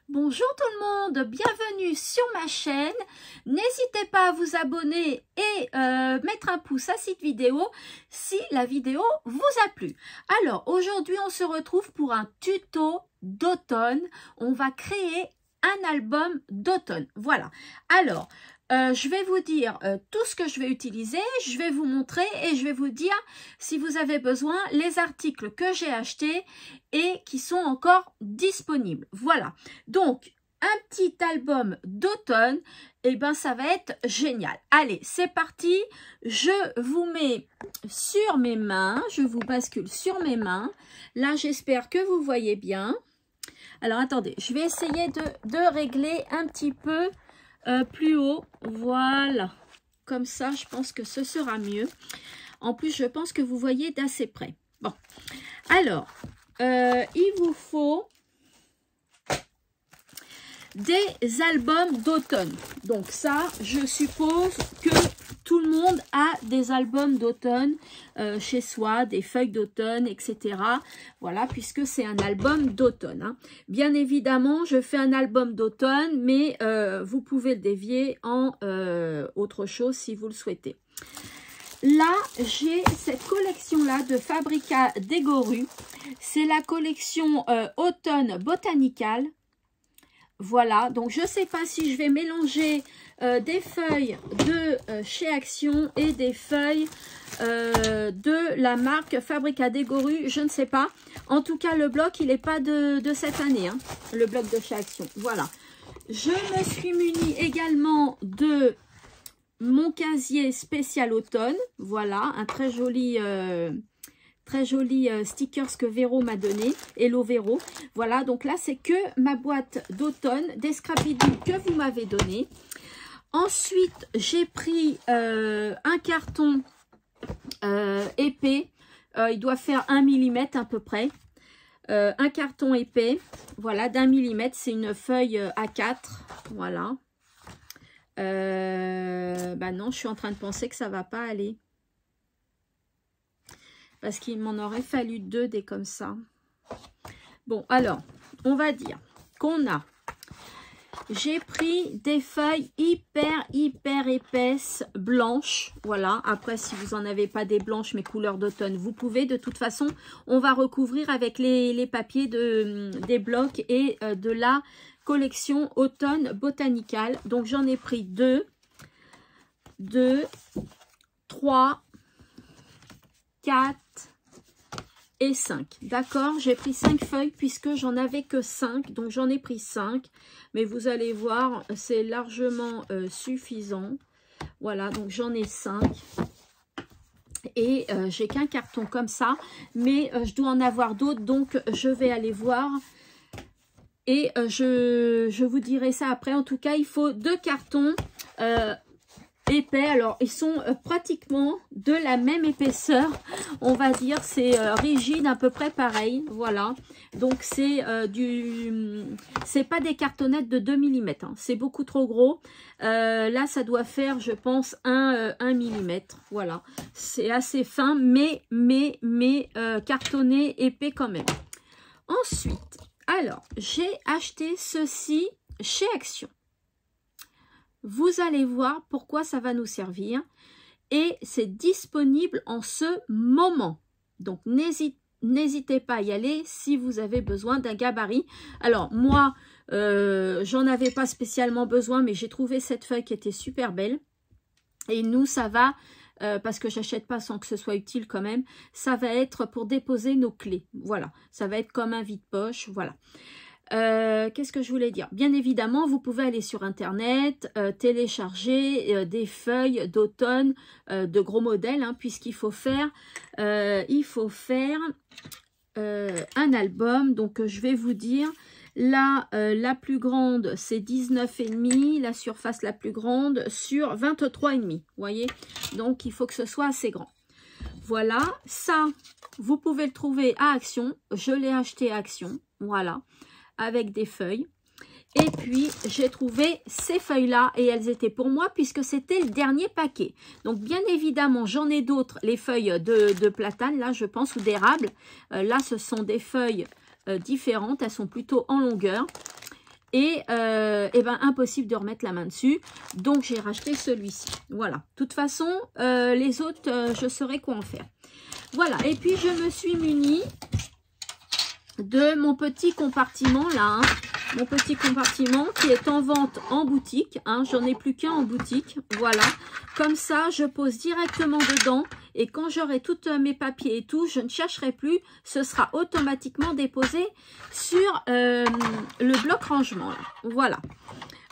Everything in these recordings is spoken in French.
Bonjour tout le monde, bienvenue sur ma chaîne. N'hésitez pas à vous abonner et mettre un pouce à cette vidéo si la vidéo vous a plu. Alors aujourd'hui on se retrouve pour un tuto d'automne. On va créer un album d'automne. Voilà. Alors je vais vous dire tout ce que je vais utiliser, je vais vous montrer et je vais vous dire si vous avez besoin les articles que j'ai achetés et qui sont encore disponibles. Voilà, donc un petit album d'automne, et ben ça va être génial. Allez, c'est parti, je vous mets sur mes mains, je vous bascule sur mes mains. Là, j'espère que vous voyez bien. Alors, attendez, je vais essayer de régler un petit peu plus haut, voilà, comme ça je pense que ce sera mieux. En plus je pense que vous voyez d'assez près. Bon, alors il vous faut des albums d'automne. Donc ça, je suppose que tout le monde a des albums d'automne chez soi, des feuilles d'automne, etc. Voilà, puisque c'est un album d'automne. Hein. Bien évidemment, je fais un album d'automne, mais vous pouvez le dévier en autre chose si vous le souhaitez. Là, j'ai cette collection-là de Fabrica Degoru. C'est la collection Automne Botanical. Voilà, donc je ne sais pas si je vais mélanger des feuilles de chez Action et des feuilles de la marque Fabrica Degoru, je ne sais pas. En tout cas, le bloc, il n'est pas de cette année, hein, le bloc de chez Action. Voilà, je me suis munie également de mon casier spécial automne. Voilà, un très joli stickers que Véro m'a donné, Hello Véro. Voilà, donc là c'est que ma boîte d'automne, des Scrappy-Doo que vous m'avez donné. Ensuite, j'ai pris un carton épais, il doit faire 1 mm à peu près. Un carton épais, voilà, d'1 mm, c'est une feuille A4, voilà. Bah non, je suis en train de penser que ça va pas aller. Parce qu'il m'en aurait fallu 2 des comme ça. Bon, alors, on va dire qu'on a... J'ai pris des feuilles hyper épaisses, blanches. Voilà, après, si vous n'en avez pas des blanches, mais couleur d'automne, vous pouvez. De toute façon, on va recouvrir avec les papiers des blocs et de la collection Automne Botanical. Donc, j'en ai pris 2, 3, 4 et 5. D'accord, j'ai pris 5 feuilles puisque j'en avais que 5. Donc, j'en ai pris 5. Mais vous allez voir, c'est largement suffisant. Voilà, donc j'en ai 5. Et j'ai qu'un carton comme ça. Mais je dois en avoir d'autres. Donc, je vais aller voir. Et je vous dirai ça après. En tout cas, il faut 2 cartons épais. Alors, ils sont pratiquement de la même épaisseur. On va dire, c'est rigide, à peu près pareil. Voilà. Donc, c'est pas des cartonnettes de 2 mm. Hein. C'est beaucoup trop gros. Là, ça doit faire, je pense, 1 mm. Voilà. C'est assez fin, mais cartonné, épais quand même. Ensuite, alors, j'ai acheté ceci chez Action. Vous allez voir pourquoi ça va nous servir. Et c'est disponible en ce moment. Donc, n'hésitez pas à y aller si vous avez besoin d'un gabarit. Alors, moi, j'en avais pas spécialement besoin, mais j'ai trouvé cette feuille qui était super belle. Et nous, ça va... parce que j'achète pas sans que ce soit utile quand même, ça va être pour déposer nos clés. Voilà, ça va être comme un vide-poche, voilà. Qu'est-ce que je voulais dire? Bien évidemment, vous pouvez aller sur Internet, télécharger des feuilles d'automne de gros modèles, hein, puisqu'il faut faire, un album. Donc, je vais vous dire, là, la plus grande, c'est 19,5, la surface la plus grande sur 23,5, vous voyez? Donc, il faut que ce soit assez grand. Voilà, ça, vous pouvez le trouver à Action. Je l'ai acheté à Action, voilà, avec des feuilles. Et puis, j'ai trouvé ces feuilles-là et elles étaient pour moi puisque c'était le dernier paquet. Donc, bien évidemment, j'en ai d'autres, les feuilles de platane, là, je pense, ou d'érable. Là, ce sont des feuilles différentes, elles sont plutôt en longueur. et ben impossible de remettre la main dessus. Donc j'ai racheté celui-ci. Voilà. De toute façon, les autres, je saurais quoi en faire. Voilà. Et puis je me suis munie de mon petit compartiment là. Hein. Mon petit compartiment qui est en vente en boutique. Hein. J'en ai plus qu'un en boutique. Voilà. Comme ça, je pose directement dedans. Et quand j'aurai tous mes papiers et tout, je ne chercherai plus. Ce sera automatiquement déposé sur le bloc rangement. Là. Voilà.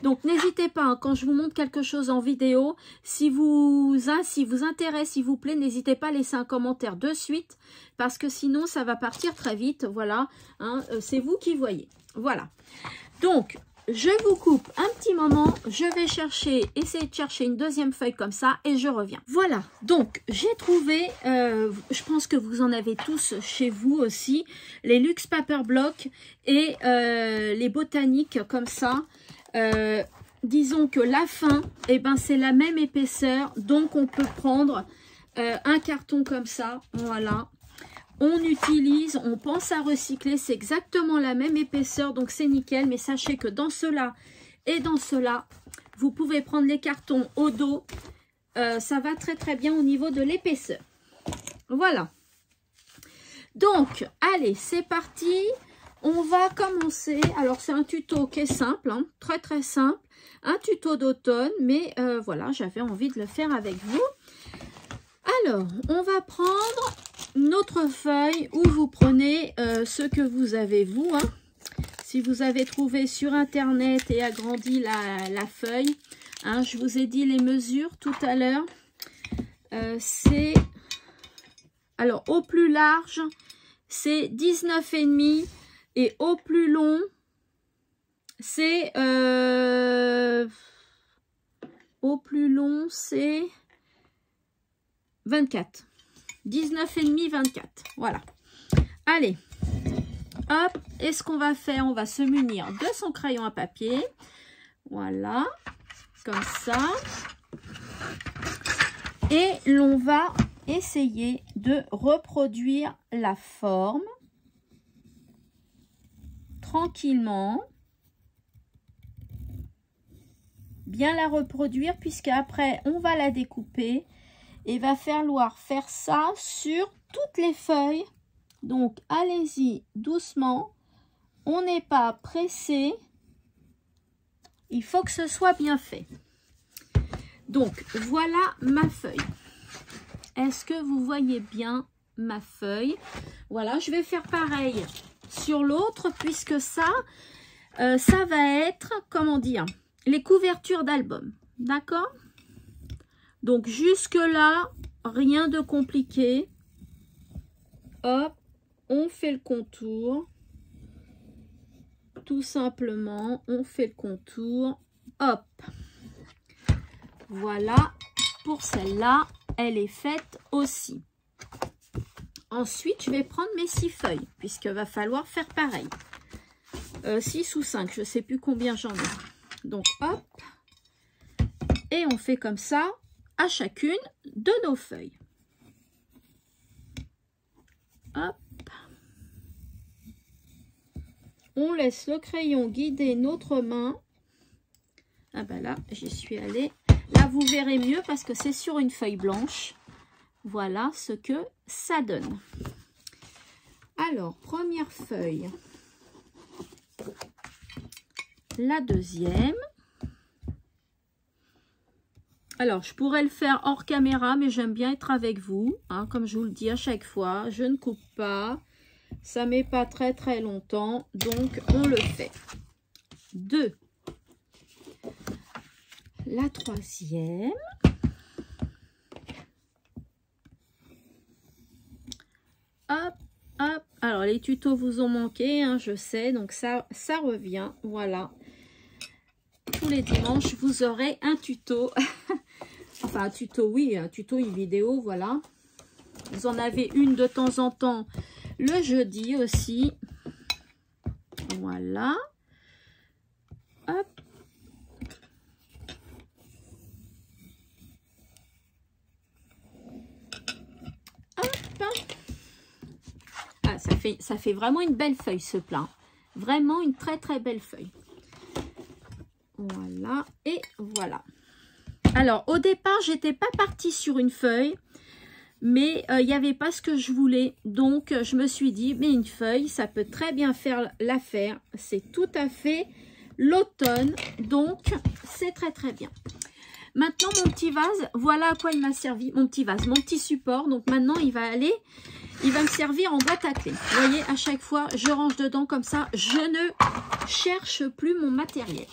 Donc, n'hésitez pas, hein, quand je vous montre quelque chose en vidéo, si vous intéresse, s'il vous plaît, n'hésitez pas à laisser un commentaire de suite. Parce que sinon, ça va partir très vite. Voilà. Hein, c'est vous qui voyez. Voilà. Donc, je vous coupe un petit moment, je vais essayer de chercher une deuxième feuille comme ça et je reviens. Voilà, donc j'ai trouvé, je pense que vous en avez tous chez vous aussi, les Luxe Paper Block et les botaniques comme ça. Disons que la fin, eh ben, c'est la même épaisseur, donc on peut prendre un carton comme ça, voilà. On utilise, on pense à recycler, c'est exactement la même épaisseur, donc c'est nickel. Mais sachez que dans cela et dans cela, vous pouvez prendre les cartons au dos. Ça va très très bien au niveau de l'épaisseur. Voilà. Donc, allez, c'est parti. On va commencer. Alors, c'est un tuto qui est simple, hein, très très simple. Un tuto d'automne, mais voilà, j'avais envie de le faire avec vous. Alors, on va prendre notre feuille où vous prenez ce que vous avez vous. Hein. Si vous avez trouvé sur internet et agrandi la feuille, hein, je vous ai dit les mesures tout à l'heure. C'est, alors au plus large, c'est 19,5 et au plus long, c'est 24. 19,5, 24. Voilà. Allez. Hop. Et ce qu'on va faire, on va se munir de son crayon à papier. Voilà. Comme ça. Et l'on va essayer de reproduire la forme. Tranquillement. Bien la reproduire puisque après on va la découper. Et va falloir faire ça sur toutes les feuilles. Donc, allez-y doucement. On n'est pas pressé. Il faut que ce soit bien fait. Donc, voilà ma feuille. Est-ce que vous voyez bien ma feuille? Voilà, je vais faire pareil sur l'autre puisque ça va être, comment dire, les couvertures d'album. D'accord ? Donc, jusque-là, rien de compliqué. Hop, on fait le contour. Tout simplement, on fait le contour. Hop. Voilà, pour celle-là, elle est faite aussi. Ensuite, je vais prendre mes 6 feuilles, puisqu'il va falloir faire pareil. 6 ou 5, je ne sais plus combien j'en ai. Donc, hop. Et on fait comme ça à chacune de nos feuilles. Hop. On laisse le crayon guider notre main. Ah ben là, j'y suis allée. Là, vous verrez mieux parce que c'est sur une feuille blanche. Voilà ce que ça donne. Alors, première feuille. La deuxième. Alors, je pourrais le faire hors caméra, mais j'aime bien être avec vous. Hein, comme je vous le dis à chaque fois, je ne coupe pas. Ça ne met pas très très longtemps, donc on le fait. 2. La troisième. Hop, hop. Alors, les tutos vous ont manqué, hein, je sais, donc ça revient. Voilà. Tous les dimanches, vous aurez un tuto. Enfin, un tuto, oui, un tuto, une vidéo, voilà. Vous en avez une de temps en temps le jeudi aussi. Voilà. Hop. Hop. Ah, ça fait vraiment une belle feuille, ce plat. Vraiment une très très belle feuille. Voilà, et voilà. Alors, au départ, j'étais pas partie sur une feuille, mais il n'y avait pas ce que je voulais. Donc, je me suis dit, mais une feuille, ça peut très bien faire l'affaire. C'est tout à fait l'automne, donc c'est très très bien. Maintenant, mon petit vase, voilà à quoi il m'a servi. Mon petit vase, mon petit support. Donc, maintenant, il va me servir en boîte à clés. Vous voyez, à chaque fois, je range dedans comme ça. Je ne cherche plus mon matériel.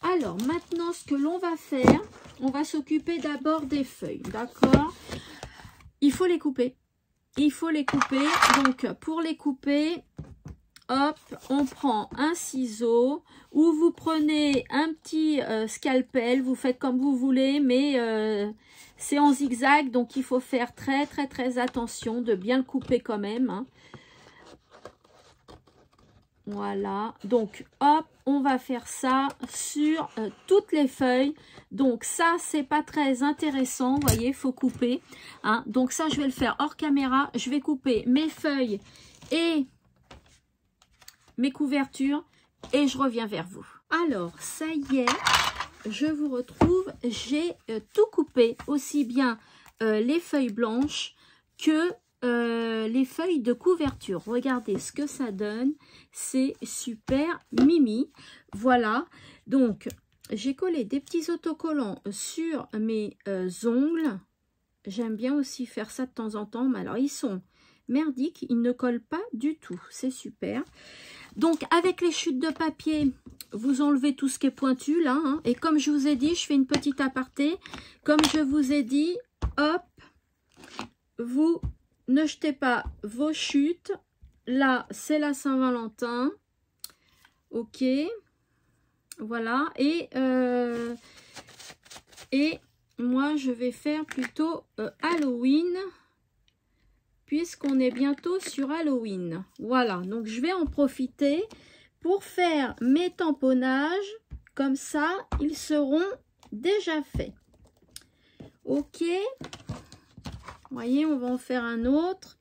Alors, maintenant, ce que l'on va faire, on va s'occuper d'abord des feuilles, d'accord? Il faut les couper. Il faut les couper. Donc, pour les couper, hop, on prend un ciseau ou vous prenez un petit scalpel. Vous faites comme vous voulez, mais c'est en zigzag. Donc, il faut faire très, très, très attention de bien le couper quand même, hein. Voilà, donc hop, on va faire ça sur toutes les feuilles. Donc ça, c'est pas très intéressant, vous voyez, il faut couper, hein. Donc ça, je vais le faire hors caméra. Je vais couper mes feuilles et mes couvertures et je reviens vers vous. Alors, ça y est, je vous retrouve. J'ai tout coupé, aussi bien les feuilles blanches que les feuilles de couverture. Regardez ce que ça donne, c'est super mimi. Voilà, donc j'ai collé des petits autocollants sur mes ongles. J'aime bien aussi faire ça de temps en temps, mais alors ils sont merdiques, ils ne collent pas du tout, c'est super. Donc avec les chutes de papier, vous enlevez tout ce qui est pointu là, hein. Et comme je vous ai dit, je fais une petite aparté. Comme je vous ai dit, hop, vous ne jetez pas vos chutes. Là, c'est la Saint-Valentin. Ok. Voilà. Et moi, je vais faire plutôt Halloween. Puisqu'on est bientôt sur Halloween. Voilà. Donc, je vais en profiter pour faire mes tamponnages. Comme ça, ils seront déjà faits. Ok. Vous voyez, on va en faire un autre.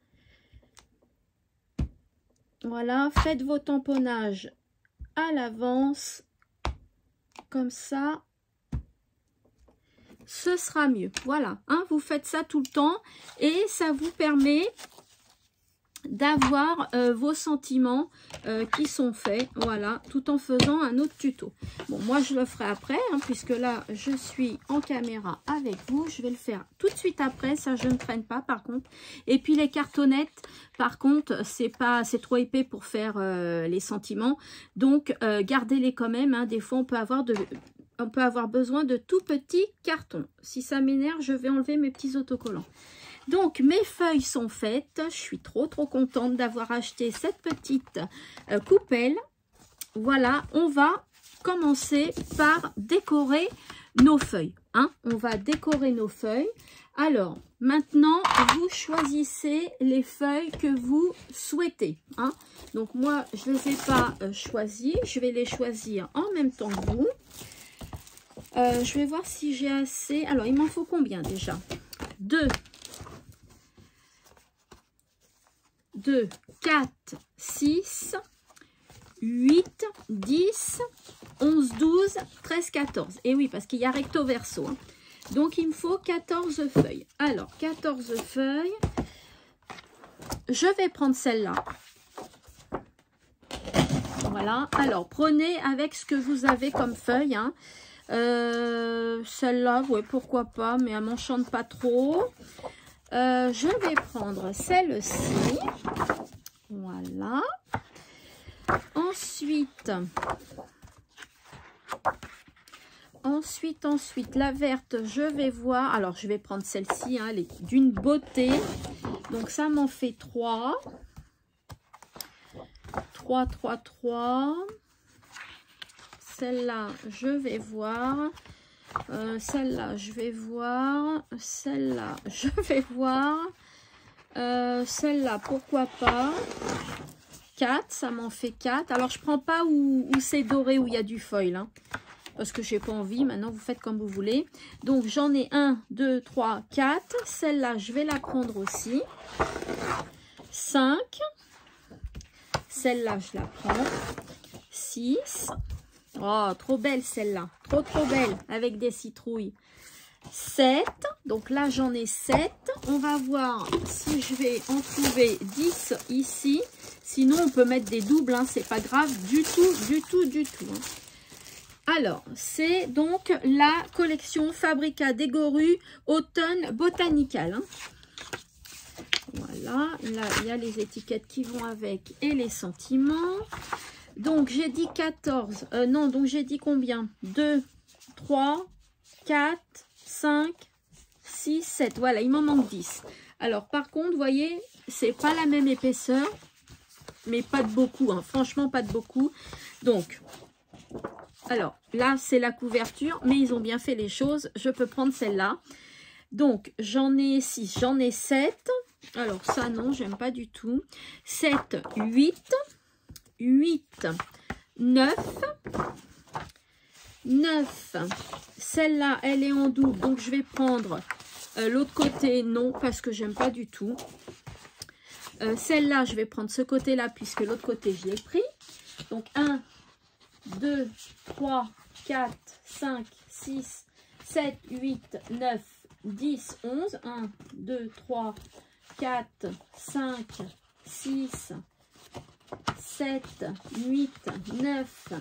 Voilà, faites vos tamponnages à l'avance. Comme ça, ce sera mieux. Voilà, hein, vous faites ça tout le temps et ça vous permet d'avoir vos sentiments qui sont faits, voilà, tout en faisant un autre tuto. Bon, moi je le ferai après, hein, puisque là je suis en caméra avec vous. Je vais le faire tout de suite après, ça je ne traîne pas par contre. Et puis les cartonnettes, par contre, c'est trop épais pour faire les sentiments, donc gardez-les quand même, hein. Des fois on peut avoir besoin de tout petits cartons. Si ça m'énerve, je vais enlever mes petits autocollants. Donc, mes feuilles sont faites. Je suis trop contente d'avoir acheté cette petite coupelle. Voilà, on va commencer par décorer nos feuilles, hein. On va décorer nos feuilles. Alors, maintenant, vous choisissez les feuilles que vous souhaitez, hein. Donc, moi, je ne les ai pas choisies. Je vais les choisir en même temps que vous. Je vais voir si j'ai assez. Alors, il m'en faut combien déjà? 2, 4, 6, 8, 10, 11, 12, 13, 14. Et oui, parce qu'il y a recto verso, hein. Donc, il me faut 14 feuilles. Alors, 14 feuilles. Je vais prendre celle-là. Voilà. Alors, prenez avec ce que vous avez comme feuille, hein. Celle-là, ouais, pourquoi pas, mais elle m'enchante pas trop. Je vais prendre celle-ci. Voilà. Ensuite, la verte, je vais voir. Alors, je vais prendre celle-ci, hein, elle est d'une beauté. Donc, ça m'en fait 3. 3, 3, 3. Celle-là, je vais voir. Celle-là, je vais voir. Celle-là, je vais voir. Celle-là, pourquoi pas. 4, ça m'en fait 4. Alors, je prends pas où c'est doré, où il y a du foil, hein, parce que j'ai pas envie. Maintenant, vous faites comme vous voulez. Donc, j'en ai 1, 2, 3, 4. Celle-là, je vais la prendre aussi. 5. Celle-là, je la prends. 6. Oh, trop belle celle-là. Trop belle avec des citrouilles. 7. Donc là, j'en ai 7. On va voir si je vais en trouver 10 ici. Sinon, on peut mettre des doubles. Hein. C'est pas grave du tout. Hein. Alors, c'est donc la collection Fabrica Degoru Automne Botanical. Hein. Voilà. Là, il y a les étiquettes qui vont avec et les sentiments. Donc, j'ai dit 14. Non, donc j'ai dit combien? 2, 3, 4, 5, 6, 7. Voilà, il m'en manque 10. Alors, par contre, vous voyez, c'est pas la même épaisseur. Mais pas de beaucoup, hein. Franchement, pas de beaucoup. Donc, alors, là, c'est la couverture. Mais ils ont bien fait les choses. Je peux prendre celle-là. Donc, j'en ai 6. J'en ai 7. Alors, ça, non, j'aime pas du tout. 7, 8. 8, 9. 9. Celle-là, elle est en double. Donc, je vais prendre l'autre côté. Non, parce que j'aime pas du tout. Celle-là, je vais prendre ce côté-là puisque l'autre côté, je l'ai pris. Donc, 1, 2, 3, 4, 5, 6, 7, 8, 9, 10, 11. 1, 2, 3, 4, 5, 6, 7, 8, 9,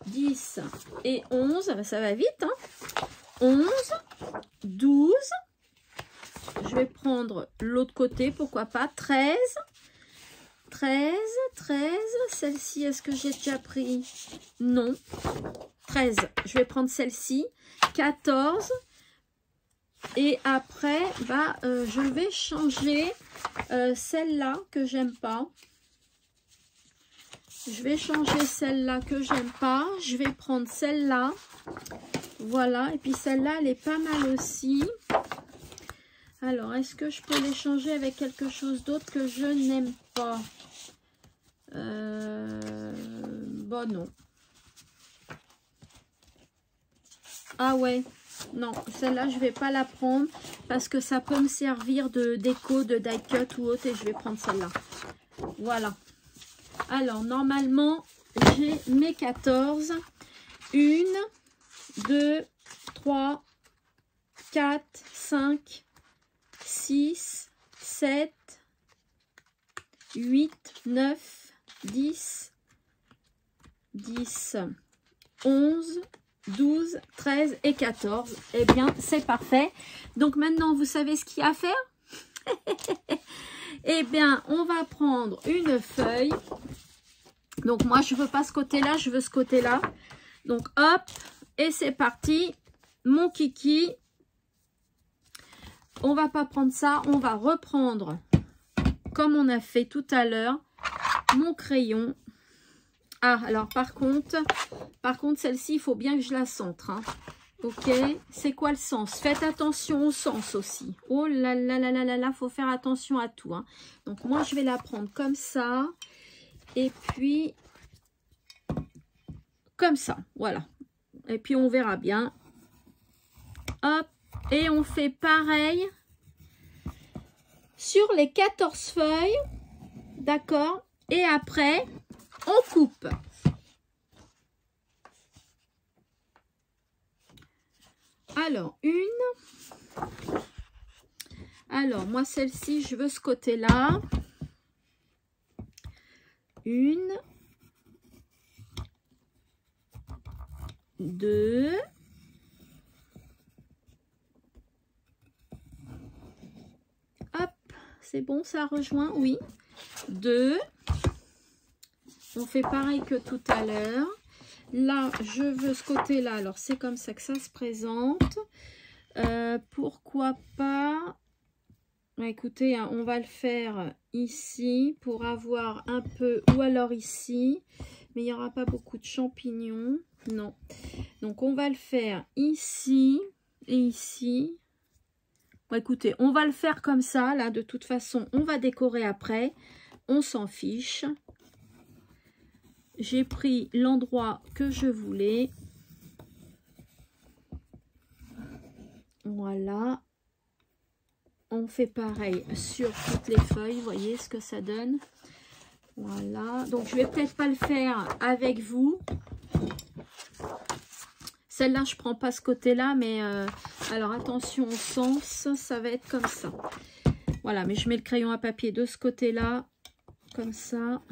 10 et 11. Ça va vite. Hein. 11, 12. Je vais prendre l'autre côté, pourquoi pas. 13. 13. Celle-ci, est-ce que j'ai déjà pris? Non. 13. Je vais prendre celle-ci. 14. Et après, je vais changer celle-là que j'aime pas. Je vais changer celle-là que j'aime pas. Je vais prendre celle-là. Voilà. Et puis celle-là, elle est pas mal aussi. Alors, est-ce que je peux les changer avec quelque chose d'autre que je n'aime pas? Bon, non. Ah ouais. Non, celle-là, je ne vais pas la prendre parce que ça peut me servir de déco, de die cut ou autre et je vais prendre celle-là. Voilà. Alors, normalement, j'ai mes 14. 1, 2, 3, 4, 5, 6, 7, 8, 9, 10, 10, 11, 12, 13 et 14. Eh bien, c'est parfait. Donc, maintenant, vous savez ce qu'il y a à faire? Eh bien, on va prendre une feuille. Donc, moi, je ne veux pas ce côté-là, je veux ce côté-là. Donc, hop, et c'est parti. Mon kiki. On va pas prendre ça, on va reprendre, comme on a fait tout à l'heure, mon crayon. Ah, alors par contre, celle-ci, il faut bien que je la centre. Hein. Ok, c'est quoi le sens? Faites attention au sens aussi. Oh là là là là là là, faut faire attention à tout. Hein. Donc moi, je vais la prendre comme ça. Et puis, comme ça, voilà. Et puis, on verra bien. Hop, et on fait pareil sur les 14 feuilles. D'accord? Et après, on coupe. Alors, une. Alors, moi, celle-ci, je veux ce côté-là. Une. 2. Hop, c'est bon, ça rejoint, oui. 2. On fait pareil que tout à l'heure. Là, je veux ce côté-là. Alors, c'est comme ça que ça se présente. Pourquoi pas... Écoutez, hein, on va le faire ici pour avoir un peu... Ou alors ici. Mais il n'y aura pas beaucoup de champignons. Non. Donc, on va le faire ici et ici. Bon, écoutez, on va le faire comme ça. Là, de toute façon, on va décorer après. On s'en fiche. J'ai pris l'endroit que je voulais. Voilà. On fait pareil sur toutes les feuilles. Vous voyez ce que ça donne. Voilà. Donc, je vais peut-être pas le faire avec vous. Celle-là, je prends pas ce côté-là, mais alors attention au sens, ça va être comme ça. Voilà, mais je mets le crayon à papier de ce côté-là, comme ça.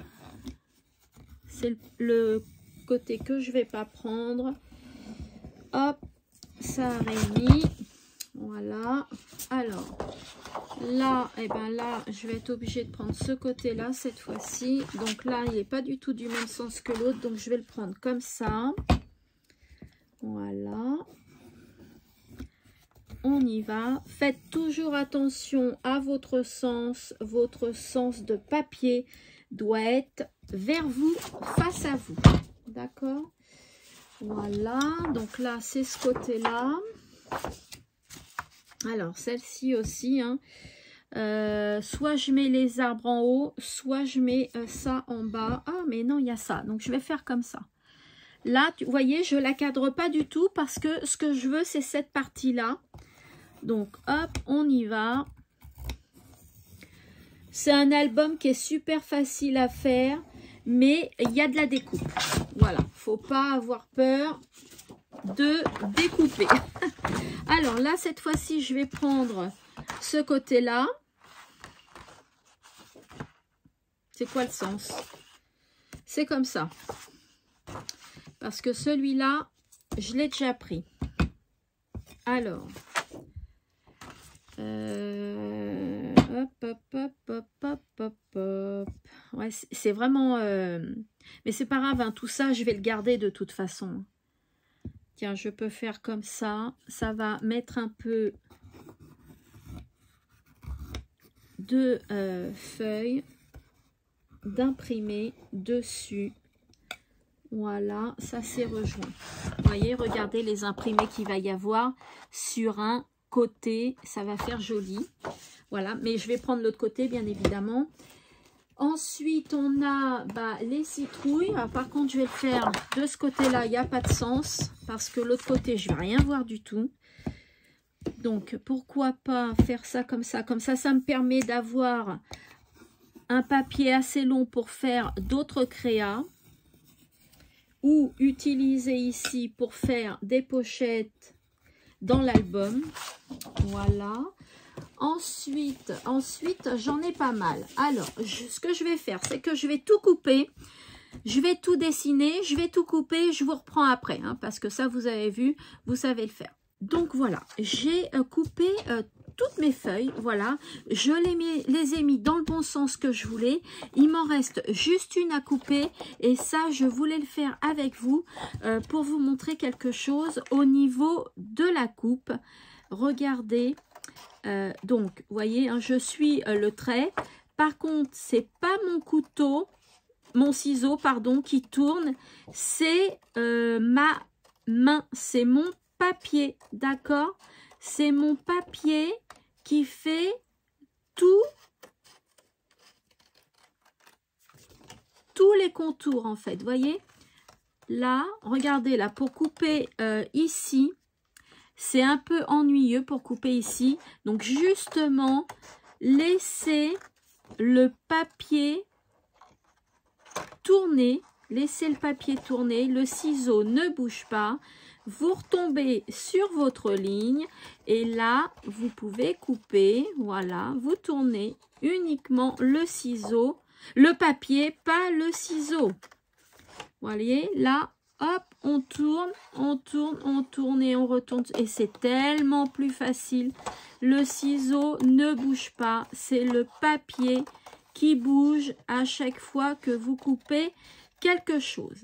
C'est le côté que je vais pas prendre. Hop, ça a mis. Voilà. Alors, là, et ben là, je vais être obligée de prendre ce côté-là cette fois-ci. Donc là, il n'est pas du tout du même sens que l'autre, donc je vais le prendre comme ça. Voilà. On y va. Faites toujours attention à votre sens. Votre sens de papier doit être vers vous, face à vous. D'accord? Voilà. Donc là, c'est ce côté-là. Alors, celle-ci aussi, hein. Soit je mets les arbres en haut, soit je mets ça en bas. Ah, mais non, il y a ça. Donc, je vais faire comme ça. Là, vous voyez, je ne la cadre pas du tout parce que ce que je veux, c'est cette partie-là. Donc, hop, on y va. C'est un album qui est super facile à faire, mais il y a de la découpe. Voilà, faut pas avoir peur de découper. Alors là, cette fois-ci, je vais prendre ce côté-là. C'est quoi le sens? C'est comme ça. Parce que celui-là, je l'ai déjà pris. Alors, hop, hop, hop, hop, hop, hop, hop. Ouais, c'est vraiment... Mais c'est pas grave, hein, tout ça, je vais le garder de toute façon. Tiens, je peux faire comme ça. Ça va mettre un peu de feuilles d'imprimé dessus. Voilà, ça c'est rejoint. Vous voyez, regardez les imprimés qu'il va y avoir sur un côté. Ça va faire joli. Voilà, mais je vais prendre l'autre côté, bien évidemment. Ensuite, on a les citrouilles. Alors, par contre, je vais le faire de ce côté-là. Il n'y a pas de sens parce que l'autre côté, je ne vais rien voir du tout. Donc, pourquoi pas faire ça comme ça? Comme ça, ça me permet d'avoir un papier assez long pour faire d'autres créas. Ou utiliser ici pour faire des pochettes dans l'album. Voilà. Ensuite, j'en ai pas mal. Alors, ce que je vais faire, c'est que je vais tout couper. Je vais tout dessiner, je vais tout couper. Je vous reprends après, hein, parce que ça, vous avez vu, vous savez le faire. Donc, voilà. J'ai coupé toutes mes feuilles. Voilà. Je les ai mis dans le bon sens que je voulais. Il m'en reste juste une à couper. Et ça, je voulais le faire avec vous pour vous montrer quelque chose au niveau de la coupe. Regardez. Donc, vous voyez, hein, je suis le trait. Par contre, c'est pas mon couteau, mon ciseau, pardon, qui tourne. C'est ma main, c'est mon papier, d'accord? C'est mon papier qui fait tous les contours, en fait. Vous voyez? Là, regardez, là, pour couper ici, c'est un peu ennuyeux pour couper ici. Donc, justement, laissez le papier tourner. Laissez le papier tourner. Le ciseau ne bouge pas. Vous retombez sur votre ligne. Et là, vous pouvez couper. Voilà, vous tournez uniquement le ciseau. Le papier, pas le ciseau. Vous voyez, là, hop, on tourne, on tourne, on tourne et on retourne. Et c'est tellement plus facile. Le ciseau ne bouge pas. C'est le papier qui bouge à chaque fois que vous coupez quelque chose.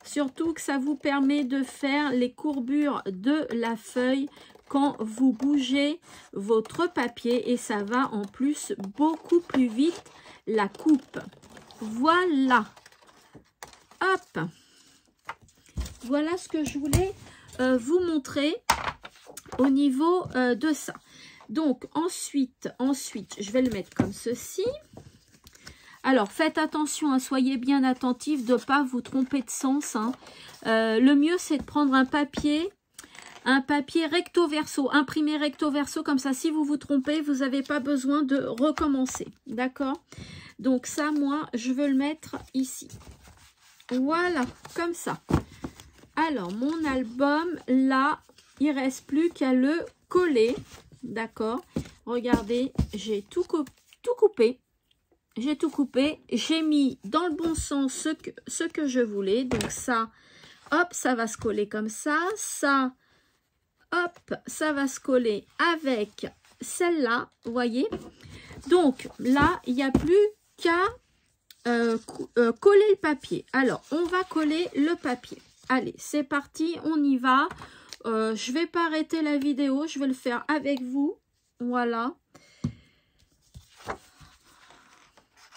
Surtout que ça vous permet de faire les courbures de la feuille quand vous bougez votre papier. Et ça va en plus beaucoup plus vite la coupe. Voilà. Hop. Voilà ce que je voulais vous montrer au niveau de ça. Donc, ensuite, je vais le mettre comme ceci. Alors, faites attention, hein, soyez bien attentifs de ne pas vous tromper de sens. Hein. Le mieux, c'est de prendre un papier recto verso, imprimé recto verso, comme ça, si vous vous trompez, vous n'avez pas besoin de recommencer. D'accord? Donc, ça, moi, je veux le mettre ici. Voilà, comme ça. Alors, mon album, là, il ne reste plus qu'à le coller. D'accord? Regardez, j'ai tout coupé. J'ai tout coupé. J'ai mis dans le bon sens ce que je voulais. Donc ça, hop, ça va se coller comme ça. Ça, hop, ça va se coller avec celle-là. Vous voyez? Donc là, il n'y a plus qu'à coller le papier. Alors, on va coller le papier. Allez, c'est parti, on y va. Je vais pas arrêter la vidéo, je vais le faire avec vous. Voilà.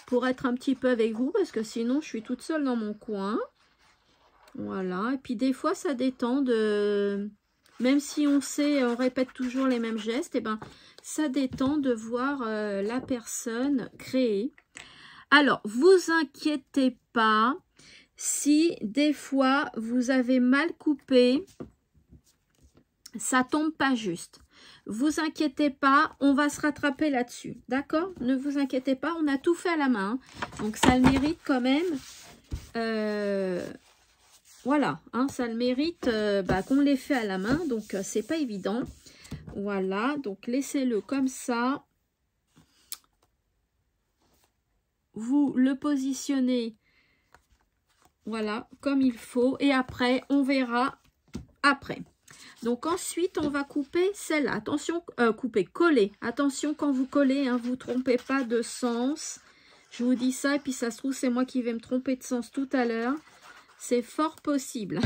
Pour être un petit peu avec vous, parce que sinon, je suis toute seule dans mon coin. Voilà. Et puis, des fois, ça détend de... Même si on sait, on répète toujours les mêmes gestes, et ben, ça détend de voir la personne créer. Alors, vous inquiétez pas si des fois vous avez mal coupé, ça tombe pas juste. Vous inquiétez pas, on va se rattraper là-dessus, d'accord? Ne vous inquiétez pas, on a tout fait à la main, donc ça le mérite quand même. Voilà, hein, ça le mérite qu'on l'ait fait à la main, donc c'est pas évident. Voilà, donc laissez-le comme ça. Vous le positionnez, voilà, comme il faut. Et après, on verra après. Donc ensuite, on va couper celle-là. Attention, coller. Attention quand vous collez, hein, vous ne trompez pas de sens. Je vous dis ça, et puis ça se trouve, c'est moi qui vais me tromper de sens tout à l'heure. C'est fort possible.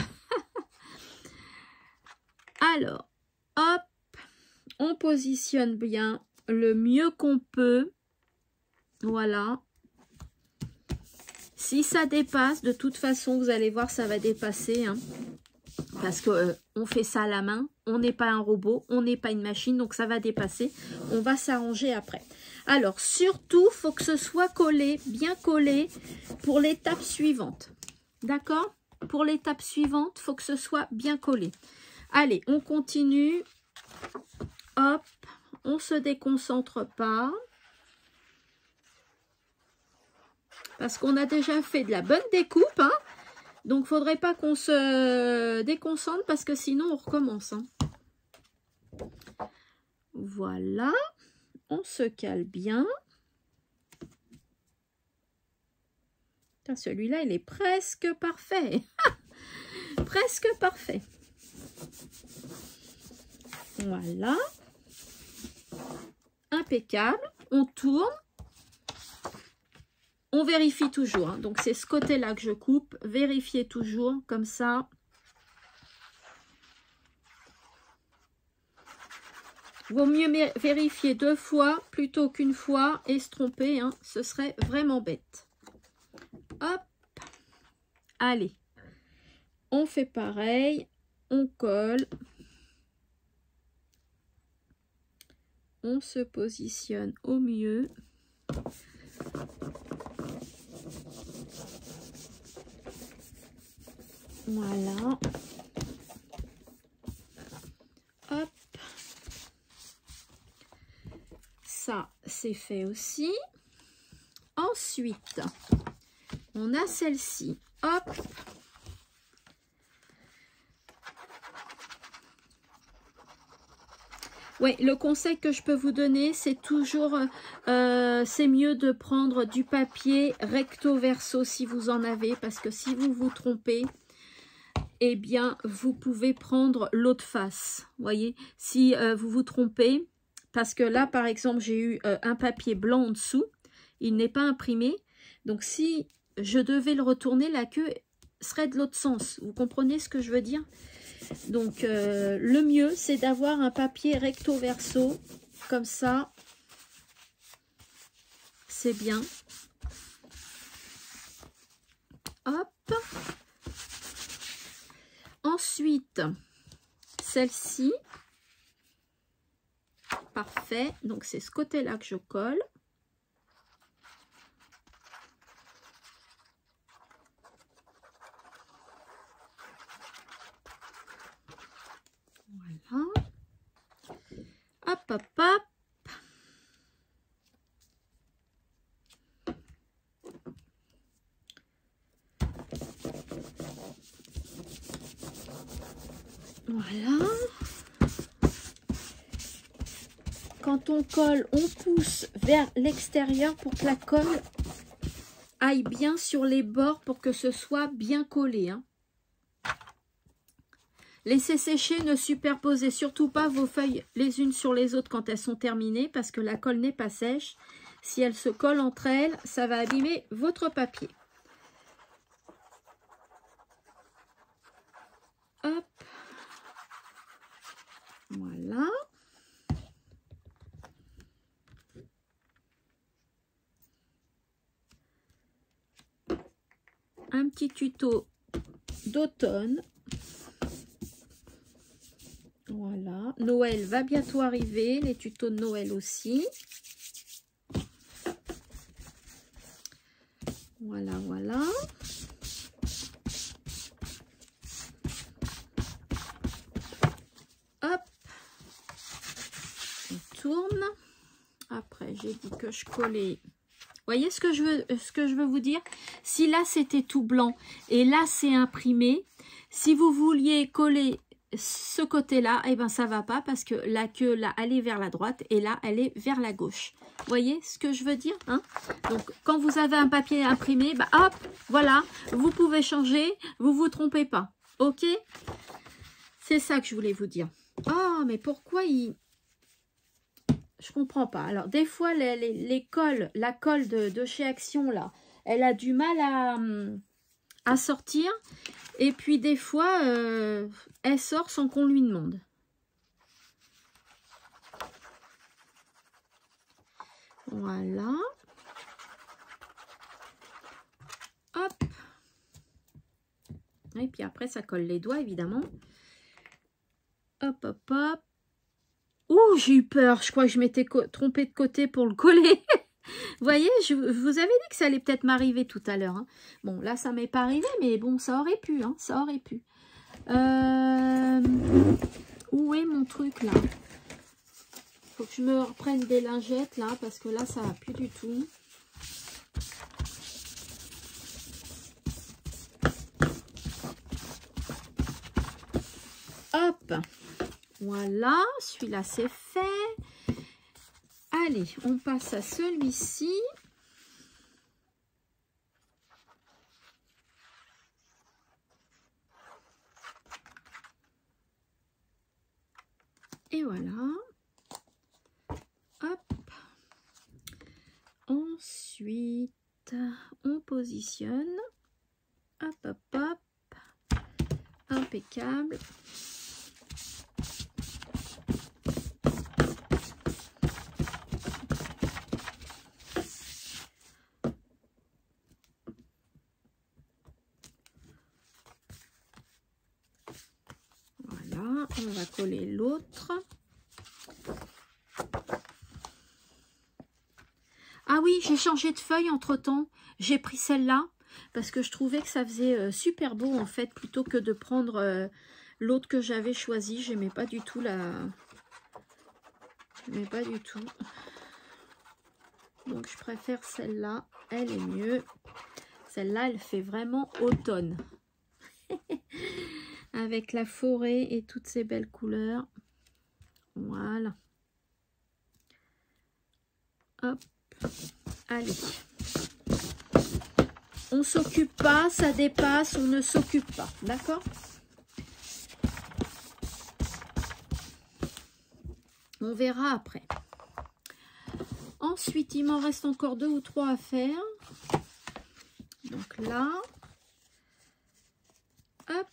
Alors, hop, on positionne bien le mieux qu'on peut. Voilà. Si ça dépasse, de toute façon, vous allez voir, ça va dépasser. Hein, parce que on fait ça à la main. On n'est pas un robot, on n'est pas une machine, donc ça va dépasser. On va s'arranger après. Alors, surtout, il faut que ce soit collé, bien collé pour l'étape suivante. D'accord? Pour l'étape suivante, il faut que ce soit bien collé. Allez, on continue. Hop, on ne se déconcentre pas. Parce qu'on a déjà fait de la bonne découpe, hein. Donc, il ne faudrait pas qu'on se déconcentre parce que sinon, on recommence. Hein. Voilà. On se cale bien. Celui-là, il est presque parfait. Presque parfait. Voilà. Impeccable. On tourne. On vérifie toujours, hein. Donc c'est ce côté-là que je coupe. Vérifiez toujours, comme ça. Vaut mieux vérifier 2 fois plutôt qu'une fois et se tromper, hein. Ce serait vraiment bête. Hop. Allez. On fait pareil. On colle. On se positionne au mieux. Voilà. Hop. Ça, c'est fait aussi. Ensuite, on a celle-ci. Hop. Oui, le conseil que je peux vous donner, c'est toujours, c'est mieux de prendre du papier recto verso si vous en avez, parce que si vous vous trompez, eh bien, vous pouvez prendre l'autre face. Vous voyez, si vous vous trompez, parce que là, par exemple, j'ai eu un papier blanc en dessous, il n'est pas imprimé. Donc, si je devais le retourner, la queue serait de l'autre sens. Vous comprenez ce que je veux dire? Donc, le mieux, c'est d'avoir un papier recto verso, comme ça. C'est bien. Hop. Ensuite, celle-ci. Parfait. Donc, c'est ce côté-là que je colle. Voilà. Hop, hop, hop. Voilà. Quand on colle, on pousse vers l'extérieur pour que la colle aille bien sur les bords pour que ce soit bien collé. Hein. Laissez sécher, ne superposez surtout pas vos feuilles les unes sur les autres quand elles sont terminées parce que la colle n'est pas sèche. Si elles se collent entre elles, ça va abîmer votre papier. Hop. Voilà. Un petit tuto d'automne. Voilà. Noël va bientôt arriver. Les tutos de Noël aussi. Voilà, voilà. Hop. On tourne. Après, j'ai dit que je collais. Voyez ce que je veux vous dire? Si là, c'était tout blanc et là, c'est imprimé, si vous vouliez coller ce côté-là, eh ben ça va pas parce que la queue, là, elle est vers la droite et là, elle est vers la gauche. Voyez ce que je veux dire, hein? Donc, quand vous avez un papier imprimé, bah, hop, voilà, vous pouvez changer, vous vous trompez pas. Ok? C'est ça que je voulais vous dire. Oh, mais pourquoi il... Je comprends pas. Alors, des fois, les cols, la colle de chez Action, là, elle a du mal à sortir. Et puis, des fois, elle sort sans qu'on lui demande. Voilà. Hop. Et puis après, ça colle les doigts, évidemment. Hop, hop, hop. Ouh, j'ai eu peur. Je crois que je m'étais trompée de côté pour le coller. Vous voyez, je vous avais dit que ça allait peut-être m'arriver tout à l'heure. Hein. Bon, là, ça m'est pas arrivé, mais bon, ça aurait pu. Hein, ça aurait pu. Où est mon truc, là? Faut que je me reprenne des lingettes, là, parce que là, ça va plus du tout. Hop. Voilà, celui-là c'est fait. Allez, on passe à celui-ci. Et voilà. Hop. Ensuite, on positionne. Hop, hop, hop. Impeccable. On va coller l'autre. Ah oui, j'ai changé de feuille entre temps. J'ai pris celle-là parce que je trouvais que ça faisait super beau en fait, plutôt que de prendre l'autre que j'avais choisi. J'aimais pas du tout la... J'aimais pas du tout. Donc je préfère celle-là. Elle est mieux. Celle-là, elle fait vraiment automne. Avec la forêt et toutes ces belles couleurs. Voilà. Hop. Allez. On s'occupe pas, ça dépasse, on ne s'occupe pas. D'accord? On verra après. Ensuite, il m'en reste encore 2 ou 3 à faire. Donc là. Hop.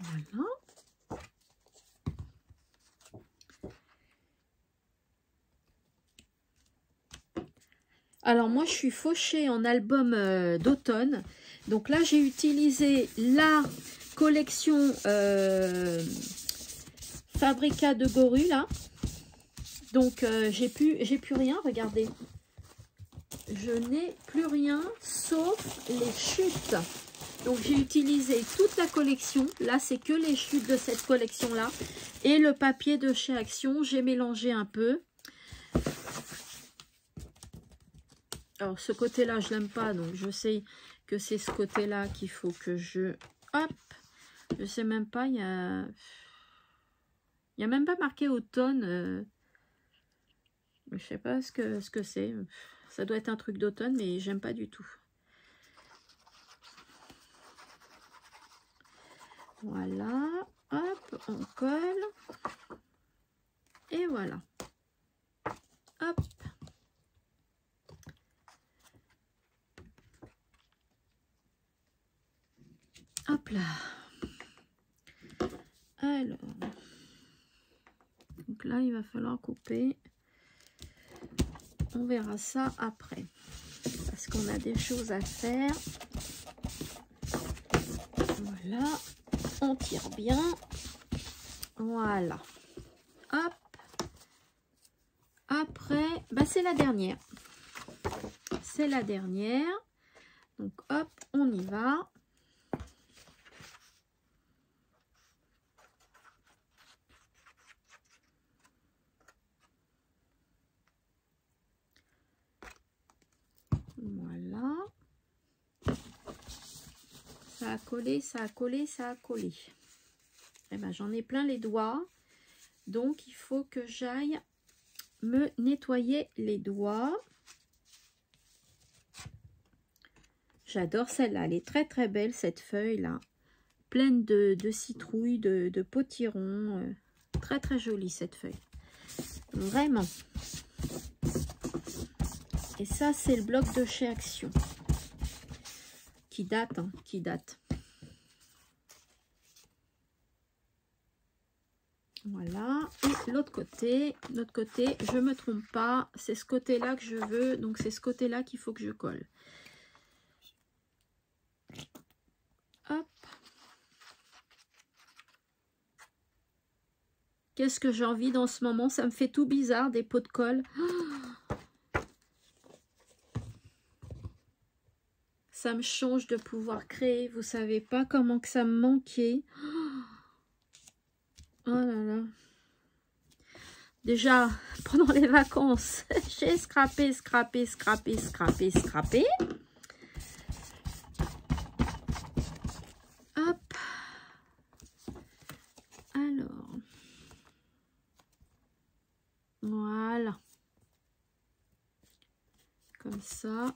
Voilà. Alors moi je suis fauchée en album d'automne. Donc là j'ai utilisé la collection Fabrica de Goru là. Donc j'ai plus rien, regardez. Je n'ai plus rien sauf les chutes. Donc j'ai utilisé toute la collection. Là c'est que les chutes de cette collection là. Et le papier de chez Action, j'ai mélangé un peu. Alors, ce côté-là, je l'aime pas, donc je sais que c'est ce côté-là qu'il faut que je... Hop! Je sais même pas, il y a même pas marqué automne. Je sais pas ce que c'est. Ça doit être un truc d'automne, mais j'aime pas du tout. Voilà. Hop, on colle. Et voilà. Hop. Hop là. Alors. Donc là, il va falloir couper. On verra ça après. Parce qu'on a des choses à faire. Voilà. On tire bien. Voilà. Hop. Après, bah c'est la dernière. C'est la dernière. Donc hop, on y va. Voilà. Ça a collé, ça a collé, ça a collé. Et ben j'en ai plein les doigts. Donc il faut que j'aille me nettoyer les doigts. J'adore celle-là, elle est très très belle cette feuille là, pleine de citrouilles, de potirons, très très jolie cette feuille, vraiment. Et ça c'est le bloc de chez Action, qui date, hein, qui date. Voilà, et l'autre côté, je me trompe pas, c'est ce côté-là que je veux, donc c'est ce côté-là qu'il faut que je colle. Hop. Qu'est-ce que j'ai envie dans ce moment? Ça me fait tout bizarre, des pots de colle. Ça me change de pouvoir créer. Vous savez pas comment que ça me manquait. Oh là là. Déjà, pendant les vacances, j'ai scrappé. Hop. Alors. Voilà. Comme ça.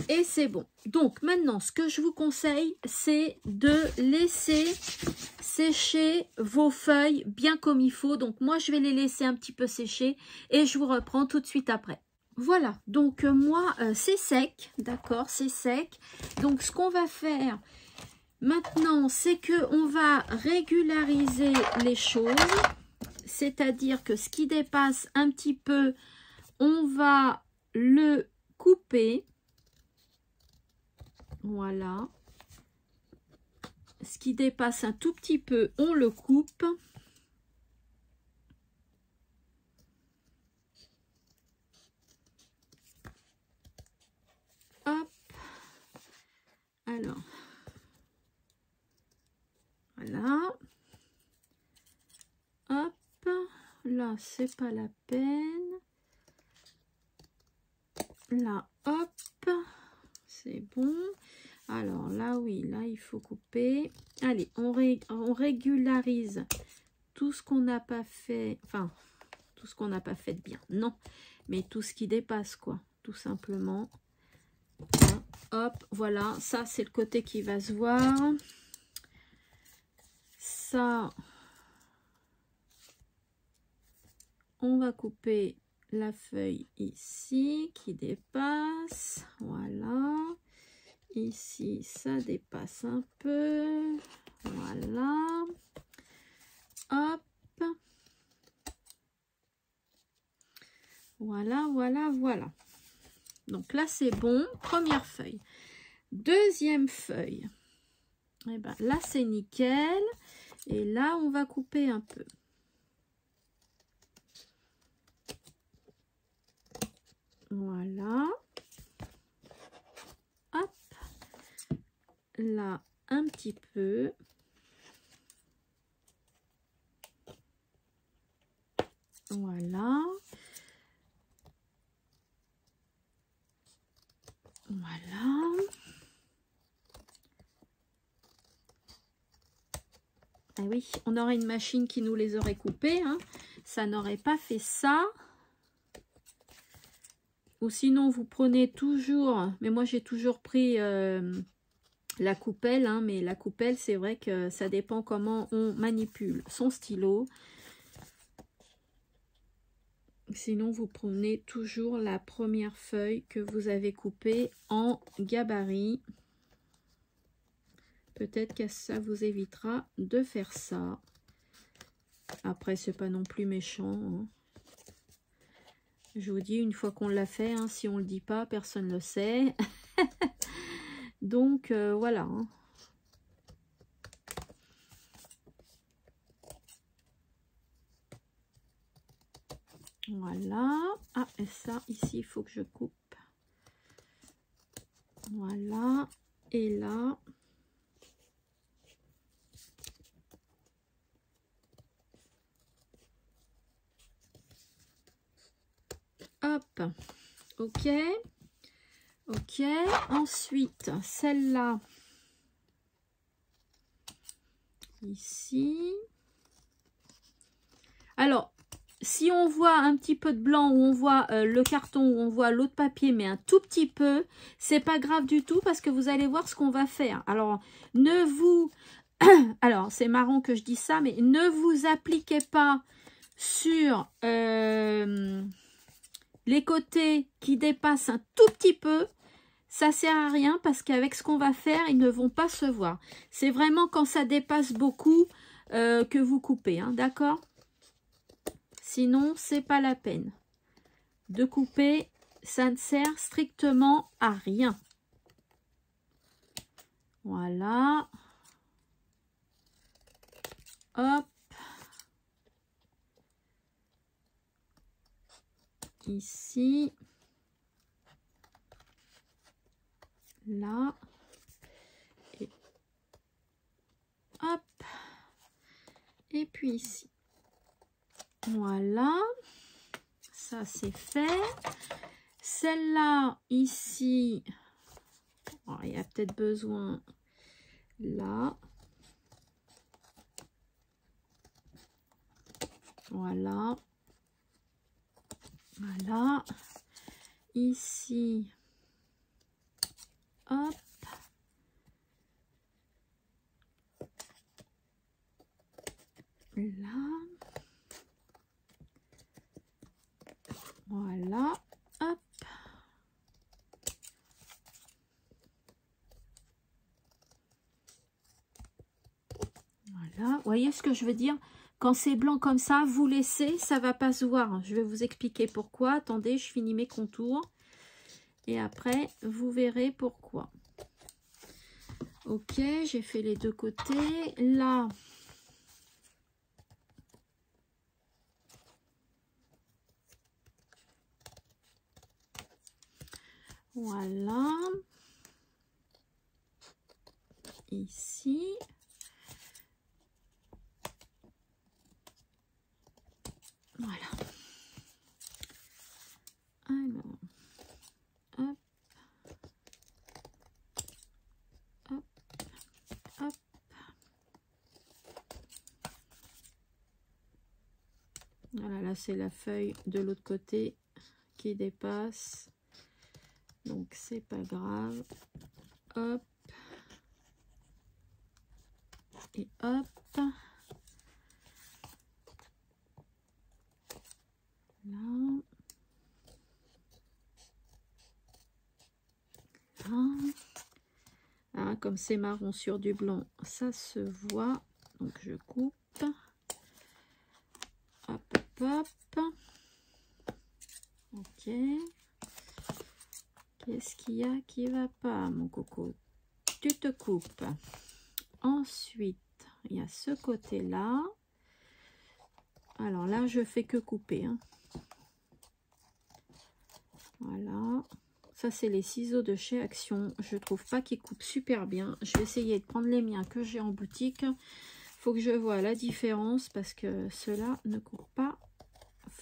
Et c'est bon. Donc maintenant, ce que je vous conseille, c'est de laisser sécher vos feuilles bien comme il faut. Donc moi, je vais les laisser un petit peu sécher et je vous reprends tout de suite après. Voilà, donc moi, c'est sec, d'accord, c'est sec. Donc ce qu'on va faire maintenant, c'est que on va régulariser les choses. C'est-à-dire que ce qui dépasse un petit peu, on va le couper. Voilà. Ce qui dépasse un tout petit peu, on le coupe. Hop. Alors. Voilà. Hop. Là, c'est pas la peine. Là, hop. C'est bon. Alors là, oui, là, il faut couper. Allez, on régularise tout ce qu'on n'a pas fait. Enfin, tout ce qu'on n'a pas fait de bien. Non, mais tout ce qui dépasse, quoi. Tout simplement. Hein, hop, voilà. Ça, c'est le côté qui va se voir. Ça, on va couper la feuille ici qui dépasse. Voilà. Ici, ça dépasse un peu. Voilà. Hop. Voilà, voilà, voilà. Donc là, c'est bon. Première feuille. Deuxième feuille. Et ben là, c'est nickel. Et là, on va couper un peu. Voilà. Hop. Là, un petit peu. Voilà. Voilà. Ah oui, on aurait une machine qui nous les aurait coupés, hein. Ça n'aurait pas fait ça. Ou sinon, vous prenez toujours, mais moi j'ai toujours pris la coupelle, hein, mais la coupelle, c'est vrai que ça dépend comment on manipule son stylo. Sinon, vous prenez toujours la première feuille que vous avez coupée en gabarit. Peut-être que ça vous évitera de faire ça. Après, c'est pas non plus méchant, hein. Je vous dis, une fois qu'on l'a fait, hein, si on le dit pas, personne ne le sait. Donc, voilà. Hein. Voilà. Ah, et ça, ici, il faut que je coupe. Voilà. Et là. Hop. Ok. Ok. Ensuite, celle-là. Ici. Alors, si on voit un petit peu de blanc, où on voit le carton, où on voit l'autre papier, mais un tout petit peu, c'est pas grave du tout parce que vous allez voir ce qu'on va faire. Alors, ne vous... Alors, c'est marrant que je dise ça, mais ne vous appliquez pas sur les côtés qui dépassent un tout petit peu. Ça sert à rien parce qu'avec ce qu'on va faire, ils ne vont pas se voir. C'est vraiment quand ça dépasse beaucoup que vous coupez, hein, d'accord? Sinon, c'est pas la peine de couper. Ça ne sert strictement à rien. Voilà. Hop. Ici. Là. Et hop. Et puis ici. Voilà. Ça, c'est fait. Celle-là, ici. Oh, il y a peut-être besoin là. Voilà. Voilà. Ici. Hop. Là. Voilà. Hop. Voilà. Vous voyez ce que je veux dire? Quand c'est blanc comme ça, vous laissez, ça va pas se voir. Je vais vous expliquer pourquoi. Attendez, je finis mes contours. Et après, vous verrez pourquoi. Ok, j'ai fait les deux côtés. Là. Voilà. Ici. Voilà. Alors. Hop. Hop. Hop. Voilà, là c'est la feuille de l'autre côté qui dépasse. Donc c'est pas grave. Hop. Et hop. Là. Là. Ah, comme c'est marron sur du blanc, ça se voit. Donc je coupe. Hop, hop, hop. Ok. Qu'est-ce qu'il y a qui va pas, mon coco? Tu te coupes. Ensuite, il y a ce côté-là. Alors là, je fais que couper. Hein. Voilà. Ça, c'est les ciseaux de chez Action. Je trouve pas qu'ils coupent super bien. Je vais essayer de prendre les miens que j'ai en boutique. Faut que je vois la différence parce que ceux-là ne coupent pas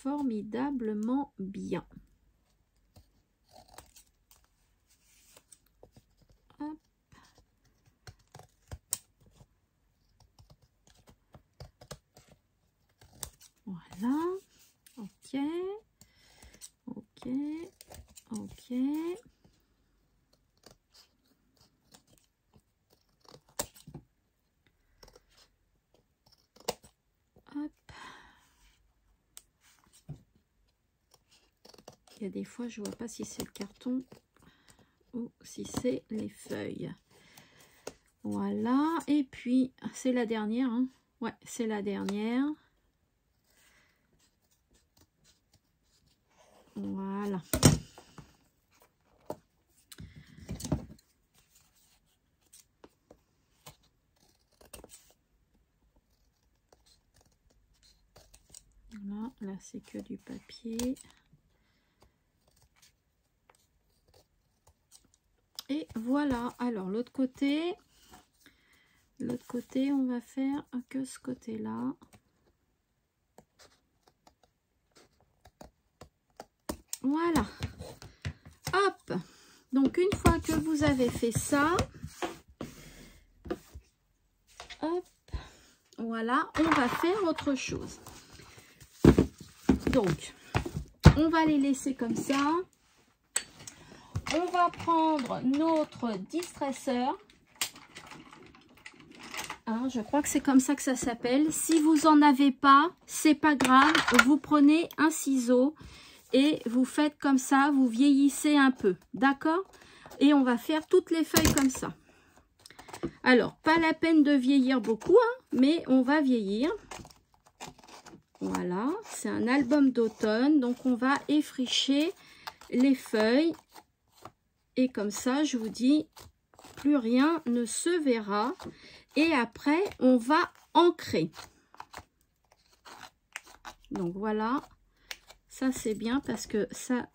formidablement bien. Hop. Voilà. Ok. Ok. Ok. Hop. Il y a des fois, je vois pas si c'est le carton ou si c'est les feuilles. Voilà. Et puis, c'est la dernière. Hein. Ouais, c'est la dernière. Voilà. Voilà, là c'est que du papier. Et voilà. Alors l'autre côté, on va faire que ce côté-là. Voilà. Hop. Donc une fois que vous avez fait ça, hop, voilà, on va faire autre chose. Donc, on va les laisser comme ça. On va prendre notre distresseur. Hein, je crois que c'est comme ça que ça s'appelle. Si vous n'en avez pas, c'est pas grave. Vous prenez un ciseau et vous faites comme ça. Vous vieillissez un peu. D'accord? Et on va faire toutes les feuilles comme ça. Alors, pas la peine de vieillir beaucoup, hein, mais on va vieillir. Voilà, c'est un album d'automne. Donc, on va effricher les feuilles. Et comme ça, je vous dis, plus rien ne se verra. Et après, on va ancrer. Donc, voilà. Ça, c'est bien parce que ça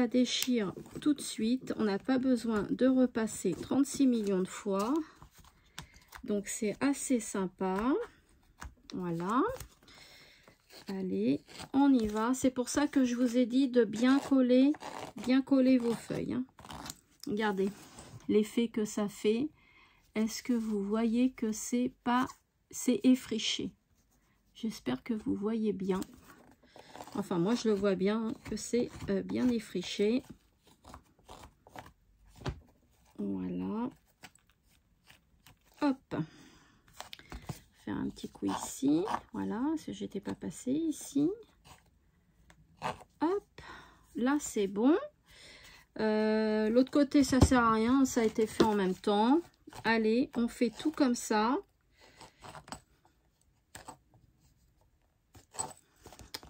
déchire tout de suite. On n'a pas besoin de repasser 36 millions de fois. Donc, c'est assez sympa. Voilà. Allez, on y va. C'est pour ça que je vous ai dit de bien coller vos feuilles. Hein. Regardez l'effet que ça fait. Est-ce que vous voyez que c'est effriché? J'espère que vous voyez bien. Enfin, moi, je le vois bien, hein, que c'est bien effriché. Voilà. Hop. Faire un petit coup ici. Voilà, parce que j'étais pas passée ici. Hop. Là, c'est bon. L'autre côté, ça sert à rien. Ça a été fait en même temps. Allez, on fait tout comme ça.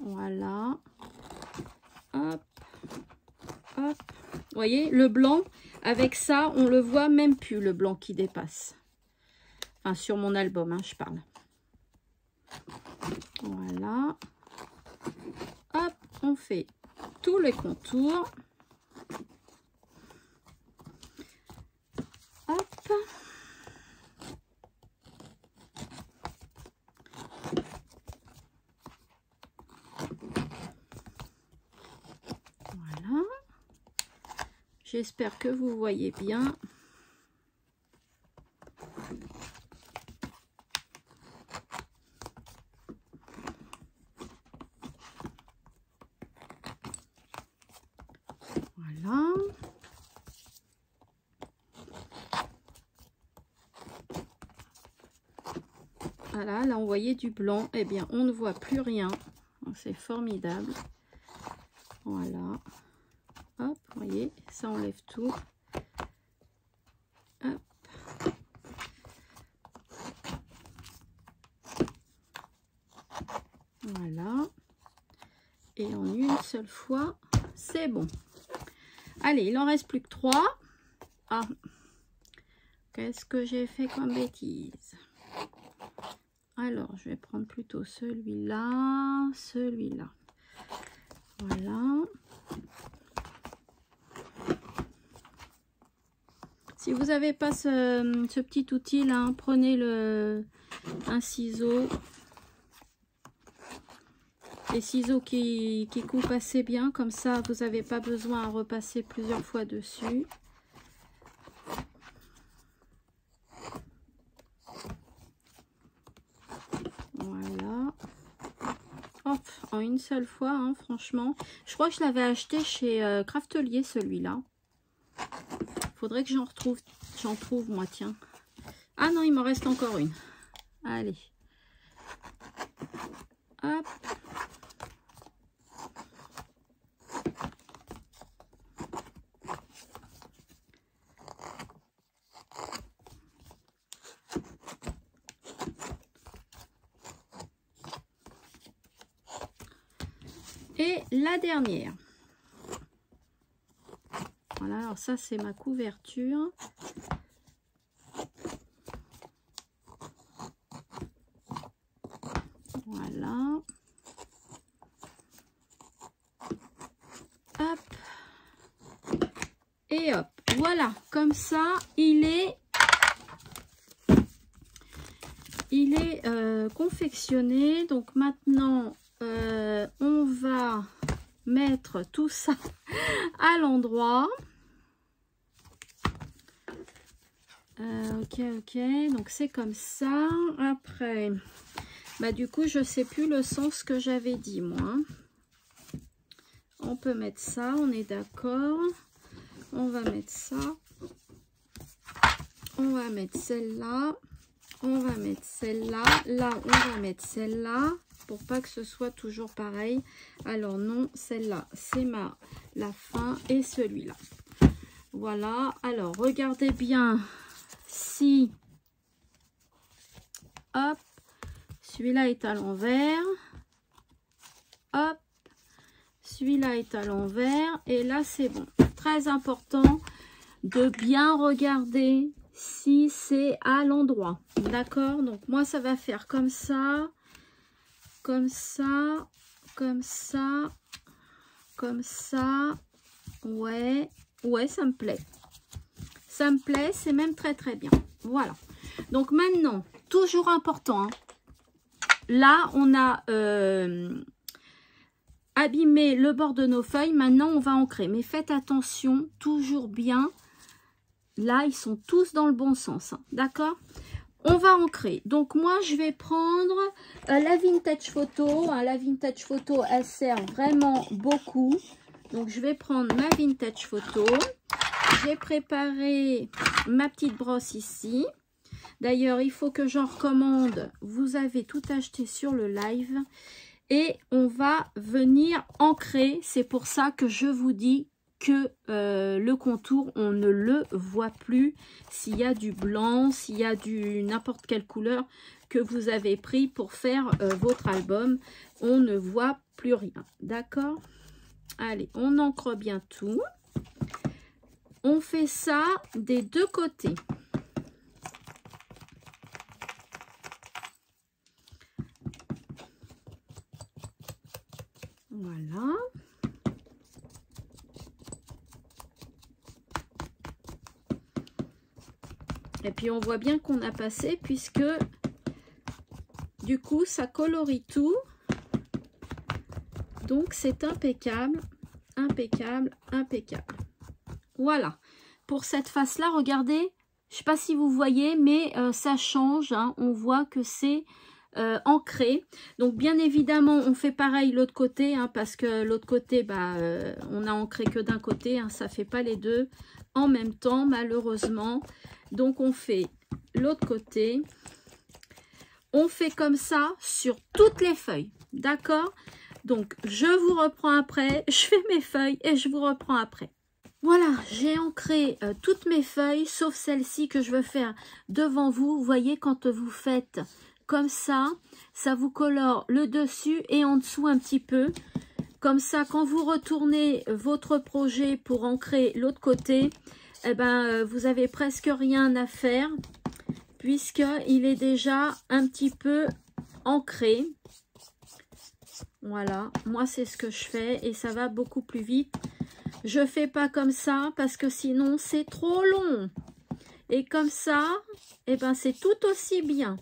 Voilà. Hop. Hop. Vous voyez, le blanc, avec ça, on le voit même plus, le blanc qui dépasse. Enfin, sur mon album, hein, je parle. Voilà. Hop, on fait tous les contours. Hop. Voilà. J'espère que vous voyez bien. Voilà. Voilà, là on voyait du blanc. Eh bien, on ne voit plus rien. C'est formidable. Voilà. Hop, vous voyez, ça enlève tout. Hop. Voilà. Et en une seule fois, c'est bon. Allez, il en reste plus que 3. Ah, qu'est-ce que j'ai fait comme bêtise? Alors, je vais prendre plutôt celui-là, celui-là. Voilà. Si vous n'avez pas ce petit outil là, hein, prenez un ciseau. Les ciseaux qui coupent assez bien, comme ça vous n'avez pas besoin à repasser plusieurs fois dessus. Voilà. Hop, en une seule fois, hein, franchement. Je crois que je l'avais acheté chez Craftelier, celui-là. Faudrait que j'en trouve moi, tiens. Ah non, il m'en reste encore une. Allez. Hop. Et la dernière. Voilà, alors ça c'est ma couverture. Voilà. Hop. Et hop. Voilà, comme ça, il est confectionné. Donc maintenant, on va mettre tout ça à l'endroit. Ok, donc c'est comme ça. Après, bah du coup, je sais plus le sens que j'avais dit, moi. On peut mettre ça, on est d'accord. On va mettre ça. On va mettre celle-là. On va mettre celle-là. Là, on va mettre celle-là. Pour pas que ce soit toujours pareil. Alors non, celle-là, c'est la fin. Et celui-là. Voilà. Alors, regardez bien si... Hop. Celui-là est à l'envers. Hop. Celui-là est à l'envers. Et là, c'est bon. Très important de bien regarder si c'est à l'endroit. D'accord? Donc, moi, ça va faire comme ça. Comme ça. Comme ça. Comme ça. Ouais. Ouais, ça me plaît. Ça me plaît. C'est même très, très bien. Voilà. Donc, maintenant, toujours important. Hein. Là, on a... abîmer le bord de nos feuilles. Maintenant, on va ancrer. Mais faites attention, toujours bien. Là, ils sont tous dans le bon sens. Hein, d'accord? On va ancrer. Donc, moi, je vais prendre la Vintage Photo. Hein, la Vintage Photo, elle sert vraiment beaucoup. Donc, je vais prendre ma Vintage Photo. J'ai préparé ma petite brosse ici. D'ailleurs, il faut que j'en recommande. Vous avez tout acheté sur le live. Et on va venir ancrer. C'est pour ça que je vous dis que le contour, on ne le voit plus. S'il y a du blanc, s'il y a du n'importe quelle couleur que vous avez pris pour faire votre album, on ne voit plus rien. D'accord? Allez, on ancre bien tout. On fait ça des deux côtés. Voilà. Et puis on voit bien qu'on a passé puisque du coup ça colorie tout. Donc c'est impeccable, impeccable, impeccable. Voilà. Pour cette face là, regardez, je ne sais pas si vous voyez, mais ça change. Hein. On voit que c'est ancré. Donc bien évidemment on fait pareil l'autre côté, hein, parce que l'autre côté bah, on a ancré que d'un côté, hein, ça fait pas les deux en même temps malheureusement. Donc on fait l'autre côté, on fait comme ça sur toutes les feuilles, d'accord? Donc je vous reprends après, je fais mes feuilles et je vous reprends après. Voilà, j'ai ancré toutes mes feuilles sauf celle-ci que je veux faire devant vous. Vous voyez, quand vous faites comme ça, ça vous colore le dessus et en dessous un petit peu. Comme ça, quand vous retournez votre projet pour ancrer l'autre côté, eh ben, vous avez presque rien à faire puisqu'il est déjà un petit peu ancré. Voilà, moi c'est ce que je fais et ça va beaucoup plus vite. Je fais pas comme ça parce que sinon c'est trop long. Et comme ça, eh ben, c'est tout aussi bien.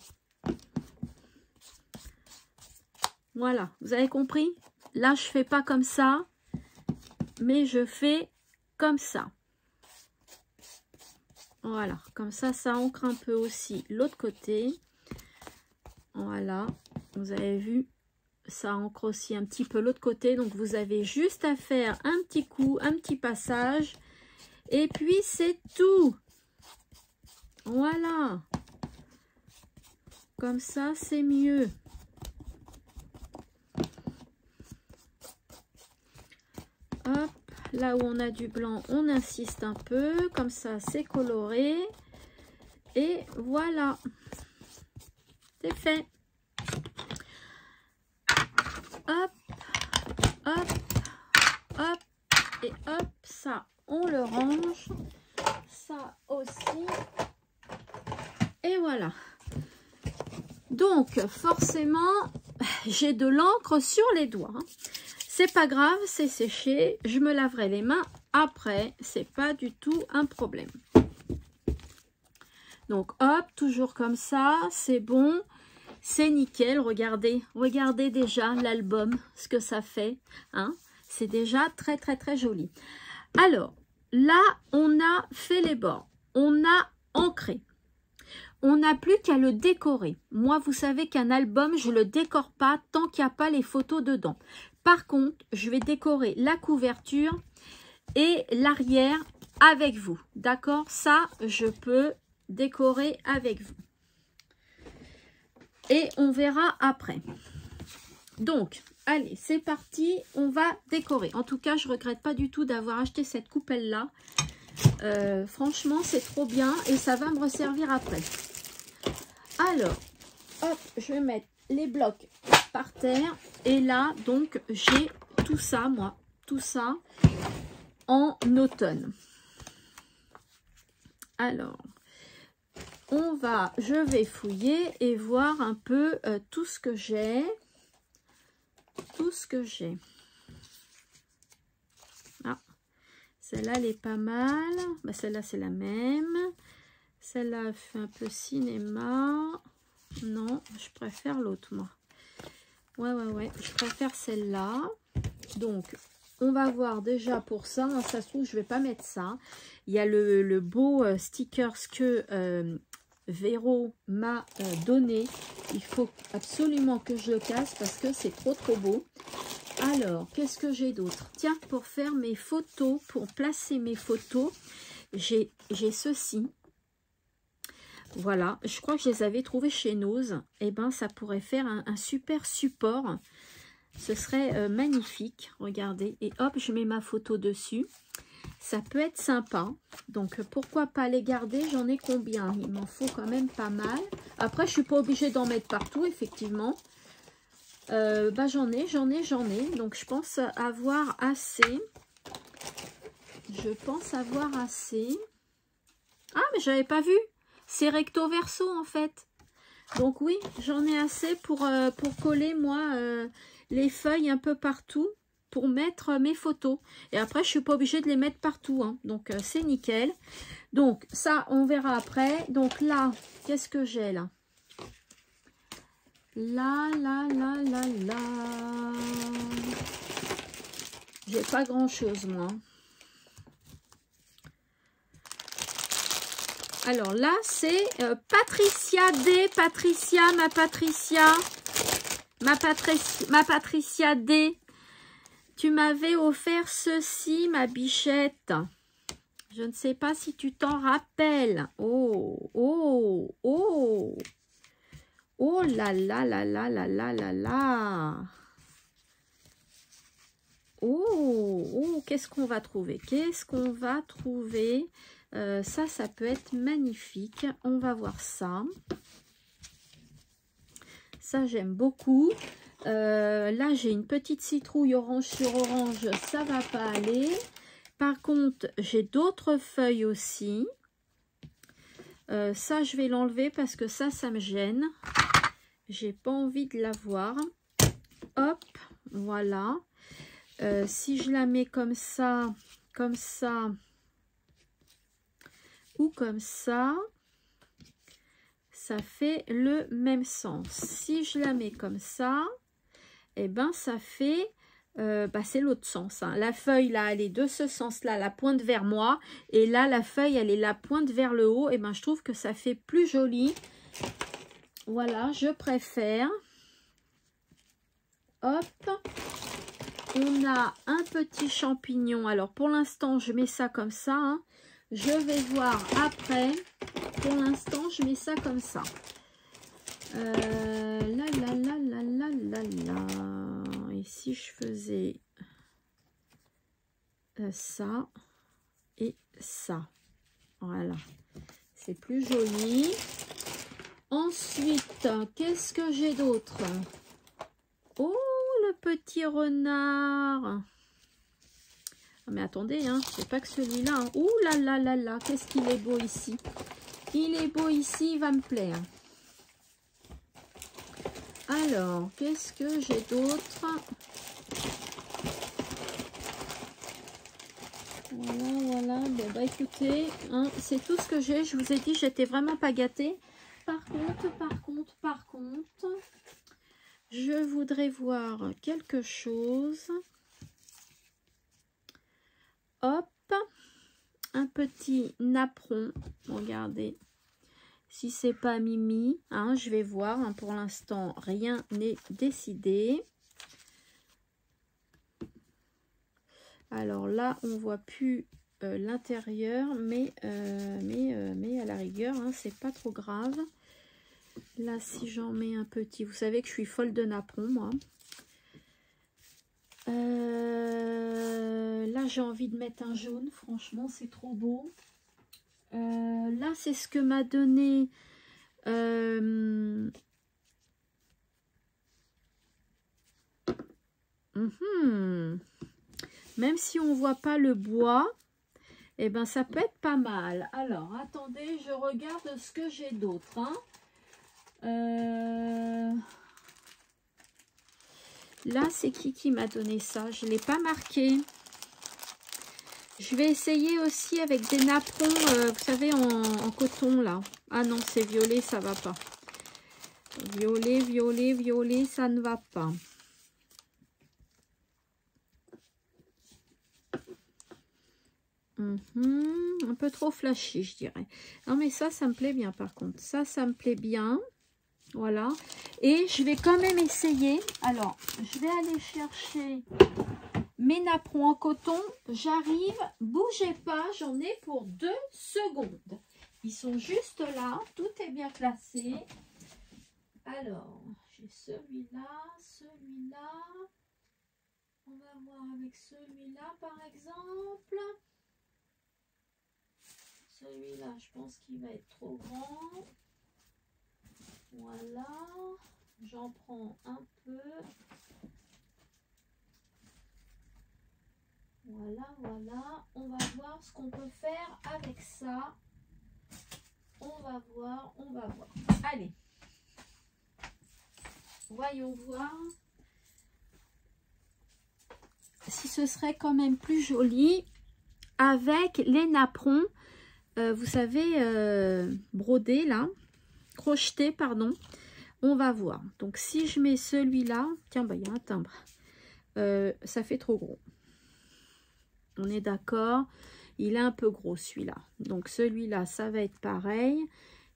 Voilà, vous avez compris? Là, je fais pas comme ça, mais je fais comme ça. Voilà, comme ça, ça ancre un peu aussi l'autre côté. Voilà, vous avez vu, ça ancre aussi un petit peu l'autre côté. Donc, vous avez juste à faire un petit coup, un petit passage. Et puis, c'est tout. Voilà. Comme ça, c'est mieux. Hop, là où on a du blanc, on insiste un peu. Comme ça, c'est coloré. Et voilà. C'est fait. Hop, hop, hop. Et hop, ça, on le range. Ça aussi. Et voilà. Donc, forcément, j'ai de l'encre sur les doigts. C'est pas grave, c'est séché. Je me laverai les mains après. C'est pas du tout un problème. Donc, hop, toujours comme ça. C'est bon. C'est nickel. Regardez. Regardez déjà l'album, ce que ça fait. Hein? C'est déjà très, très, très joli. Alors, là, on a fait les bords. On a ancré. On n'a plus qu'à le décorer. Moi, vous savez qu'un album, je ne le décore pas tant qu'il n'y a pas les photos dedans. Par contre, je vais décorer la couverture et l'arrière avec vous. D'accord? Ça, je peux décorer avec vous. Et on verra après. Donc, allez, c'est parti. On va décorer. En tout cas, je ne regrette pas du tout d'avoir acheté cette coupelle-là. Franchement, c'est trop bien et ça va me resservir après. Alors, hop, je vais mettre les blocs par terre. Et là, donc, j'ai tout ça, moi, tout ça en automne. Alors, je vais fouiller et voir un peu tout ce que j'ai. Tout ce que j'ai. Ah, celle-là, elle est pas mal. Bah, celle-là, c'est la même. Celle-là fait un peu cinéma. Non, je préfère l'autre, moi. Ouais. Je préfère celle-là. Donc, on va voir déjà pour ça. Ça se trouve, je vais pas mettre ça. Il y a le beau stickers que Véro m'a donné. Il faut absolument que je le casse parce que c'est trop, trop beau. Alors, qu'est-ce que j'ai d'autre? Tiens, pour faire mes photos, pour placer mes photos, j'ai ceci. Voilà, je crois que je les avais trouvés chez Nose. Eh bien, ça pourrait faire un super support. Ce serait magnifique. Regardez. Et hop, je mets ma photo dessus. Ça peut être sympa. Donc, pourquoi pas les garder? J'en ai combien? Il m'en faut quand même pas mal. Après, je ne suis pas obligée d'en mettre partout, effectivement. J'en ai. Donc, je pense avoir assez. Ah, mais j'avais pas vu. C'est recto verso en fait. Donc oui, j'en ai assez pour coller moi les feuilles un peu partout pour mettre mes photos. Et après, je suis pas obligée de les mettre partout. Hein. Donc c'est nickel. Donc ça, on verra après. Donc là, qu'est-ce que j'ai là? Là. J'ai pas grand chose moi. Alors là, c'est Patricia D. Ma Patricia D. Tu m'avais offert ceci, ma bichette. Je ne sais pas si tu t'en rappelles. Oh là. Oh, qu'est-ce qu'on va trouver? Ça peut être magnifique. On va voir ça. Ça, j'aime beaucoup. Là, j'ai une petite citrouille orange sur orange. Ça va pas aller. Par contre, j'ai d'autres feuilles aussi. Ça, je vais l'enlever parce que ça me gêne. J'ai pas envie de la voir. Hop, voilà. Si je la mets comme ça, ou comme ça fait le même sens. Si je la mets comme ça, et ben ça fait, c'est l'autre sens. Hein. La feuille là, elle est de ce sens-là, la pointe vers moi. Et là, la feuille, elle est la pointe vers le haut. Et ben je trouve que ça fait plus joli. Voilà, je préfère. Hop. On a un petit champignon. Alors pour l'instant, je mets ça comme ça. Hein. Je vais voir après. Pour l'instant, je mets ça comme ça. Et si je faisais ça et ça. Voilà. C'est plus joli. Ensuite, qu'est-ce que j'ai d'autre? Oh, le petit renard. Ah, mais attendez, hein, c'est pas que celui-là. Hein. Ouh là là là là, qu'est-ce qu'il est beau ici. Il est beau ici, il va me plaire. Alors, qu'est-ce que j'ai d'autre? Voilà. Bon, bah écoutez, hein, c'est tout ce que j'ai. Je vous ai dit, j'étais vraiment pas gâtée. Par contre, je voudrais voir quelque chose. Hop, un petit napperon. Regardez, si c'est pas Mimi, hein, je vais voir. Hein, pour l'instant, rien n'est décidé. Alors là, on voit plus l'intérieur, mais à la rigueur, hein, c'est pas trop grave. Là, si j'en mets un petit, vous savez que je suis folle de napperon, moi. Là, j'ai envie de mettre un jaune. Franchement, c'est trop beau. Là, c'est ce que m'a donné... Même si on voit pas le bois, eh ben, ça peut être pas mal. Alors, attendez, je regarde ce que j'ai d'autre. Hein. Là, c'est qui m'a donné ça? Je ne l'ai pas marqué. Je vais essayer aussi avec des napperons, vous savez, en coton, là. Ah non, c'est violet, ça va pas. Violet, ça ne va pas. Un peu trop flashy, je dirais. Non, mais ça me plaît bien, par contre. Ça me plaît bien. Voilà. Et je vais quand même essayer. Alors, je vais aller chercher mes napperons en coton. J'arrive. Bougez pas. J'en ai pour 2 secondes. Ils sont juste là. Tout est bien placé. Alors, j'ai celui-là. On va voir avec celui-là, par exemple. Celui-là, je pense qu'il va être trop grand. Voilà. J'en prends un peu. Voilà. On va voir ce qu'on peut faire avec ça. On va voir. Allez. Voyons voir si ce serait quand même plus joli avec les napperons. Vous savez, brodé là, crocheté, pardon. On va voir. Donc, si je mets celui-là, tiens, bah, il y a un timbre. Ça fait trop gros. On est d'accord. Il est un peu gros, celui-là. Donc, celui-là, ça va être pareil.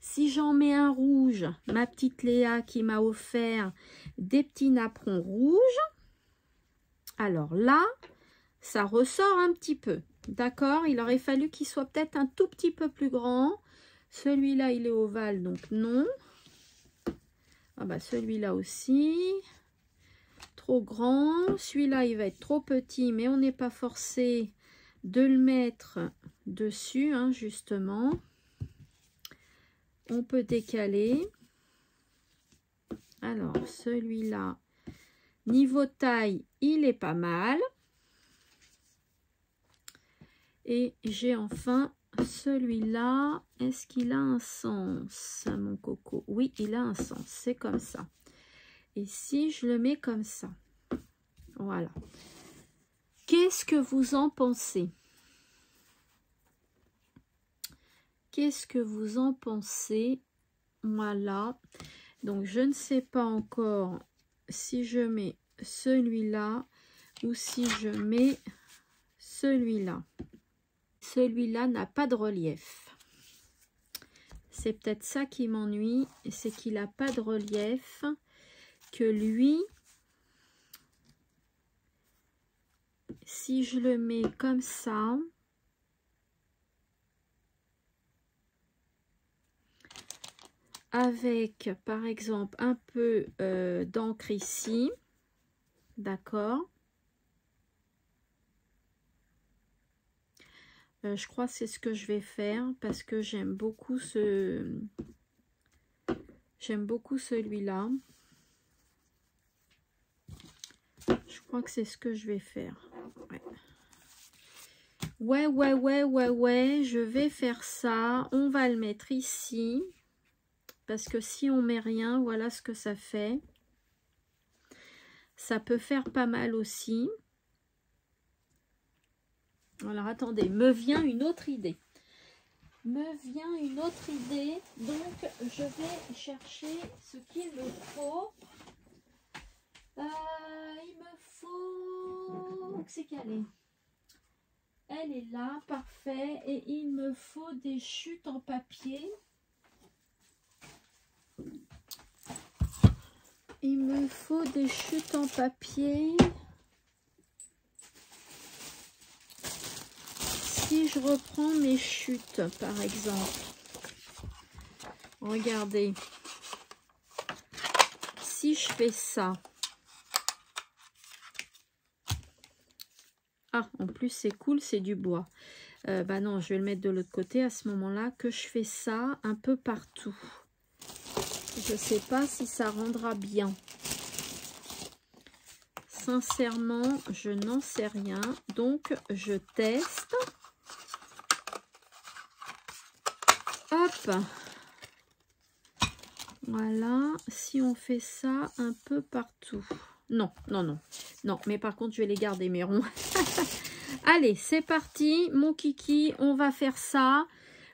Si j'en mets un rouge, ma petite Léa qui m'a offert des petits napperons rouges. Alors là, ça ressort un petit peu. D'accord, il aurait fallu qu'il soit peut-être un tout petit peu plus grand. Celui-là, il est ovale, donc non. Ah bah celui-là aussi. Trop grand. Celui-là, il va être trop petit, mais on n'est pas forcé de le mettre dessus, hein, justement. On peut décaler. Alors, celui-là, niveau taille, il est pas mal. Et j'ai enfin celui-là. Est-ce qu'il a un sens, mon coco? Oui, il a un sens. C'est comme ça. Et si je le mets comme ça? Voilà. Qu'est-ce que vous en pensez? Qu'est-ce que vous en pensez? Voilà. Donc, je ne sais pas encore si je mets celui-là ou si je mets celui-là. Celui-là n'a pas de relief. C'est peut-être ça qui m'ennuie, c'est qu'il n'a pas de relief, que lui, si je le mets comme ça, avec par exemple un peu d'encre ici, d'accord, je crois que c'est ce que je vais faire parce que j'aime beaucoup celui-là. Je crois que c'est ce que je vais faire. Ouais, je vais faire ça. On va le mettre ici. Parce que si on met rien, voilà ce que ça fait. Ça peut faire pas mal aussi. Alors attendez, me vient une autre idée. Donc je vais chercher ce qu'il me faut. Il me faut... C'est qu'elle est. Elle est là, parfait. Et il me faut des chutes en papier. Il me faut des chutes en papier. Si je reprends mes chutes, par exemple. Regardez. Si je fais ça. Ah, en plus, c'est cool, c'est du bois. Bah non, je vais le mettre de l'autre côté à ce moment-là, que je fais ça un peu partout. Je ne sais pas si ça rendra bien. Sincèrement, je n'en sais rien. Donc, je teste. Hop. Voilà. Si on fait ça un peu partout. Non, mais par contre, je vais les garder, mes ronds. Allez, c'est parti. Mon kiki, on va faire ça.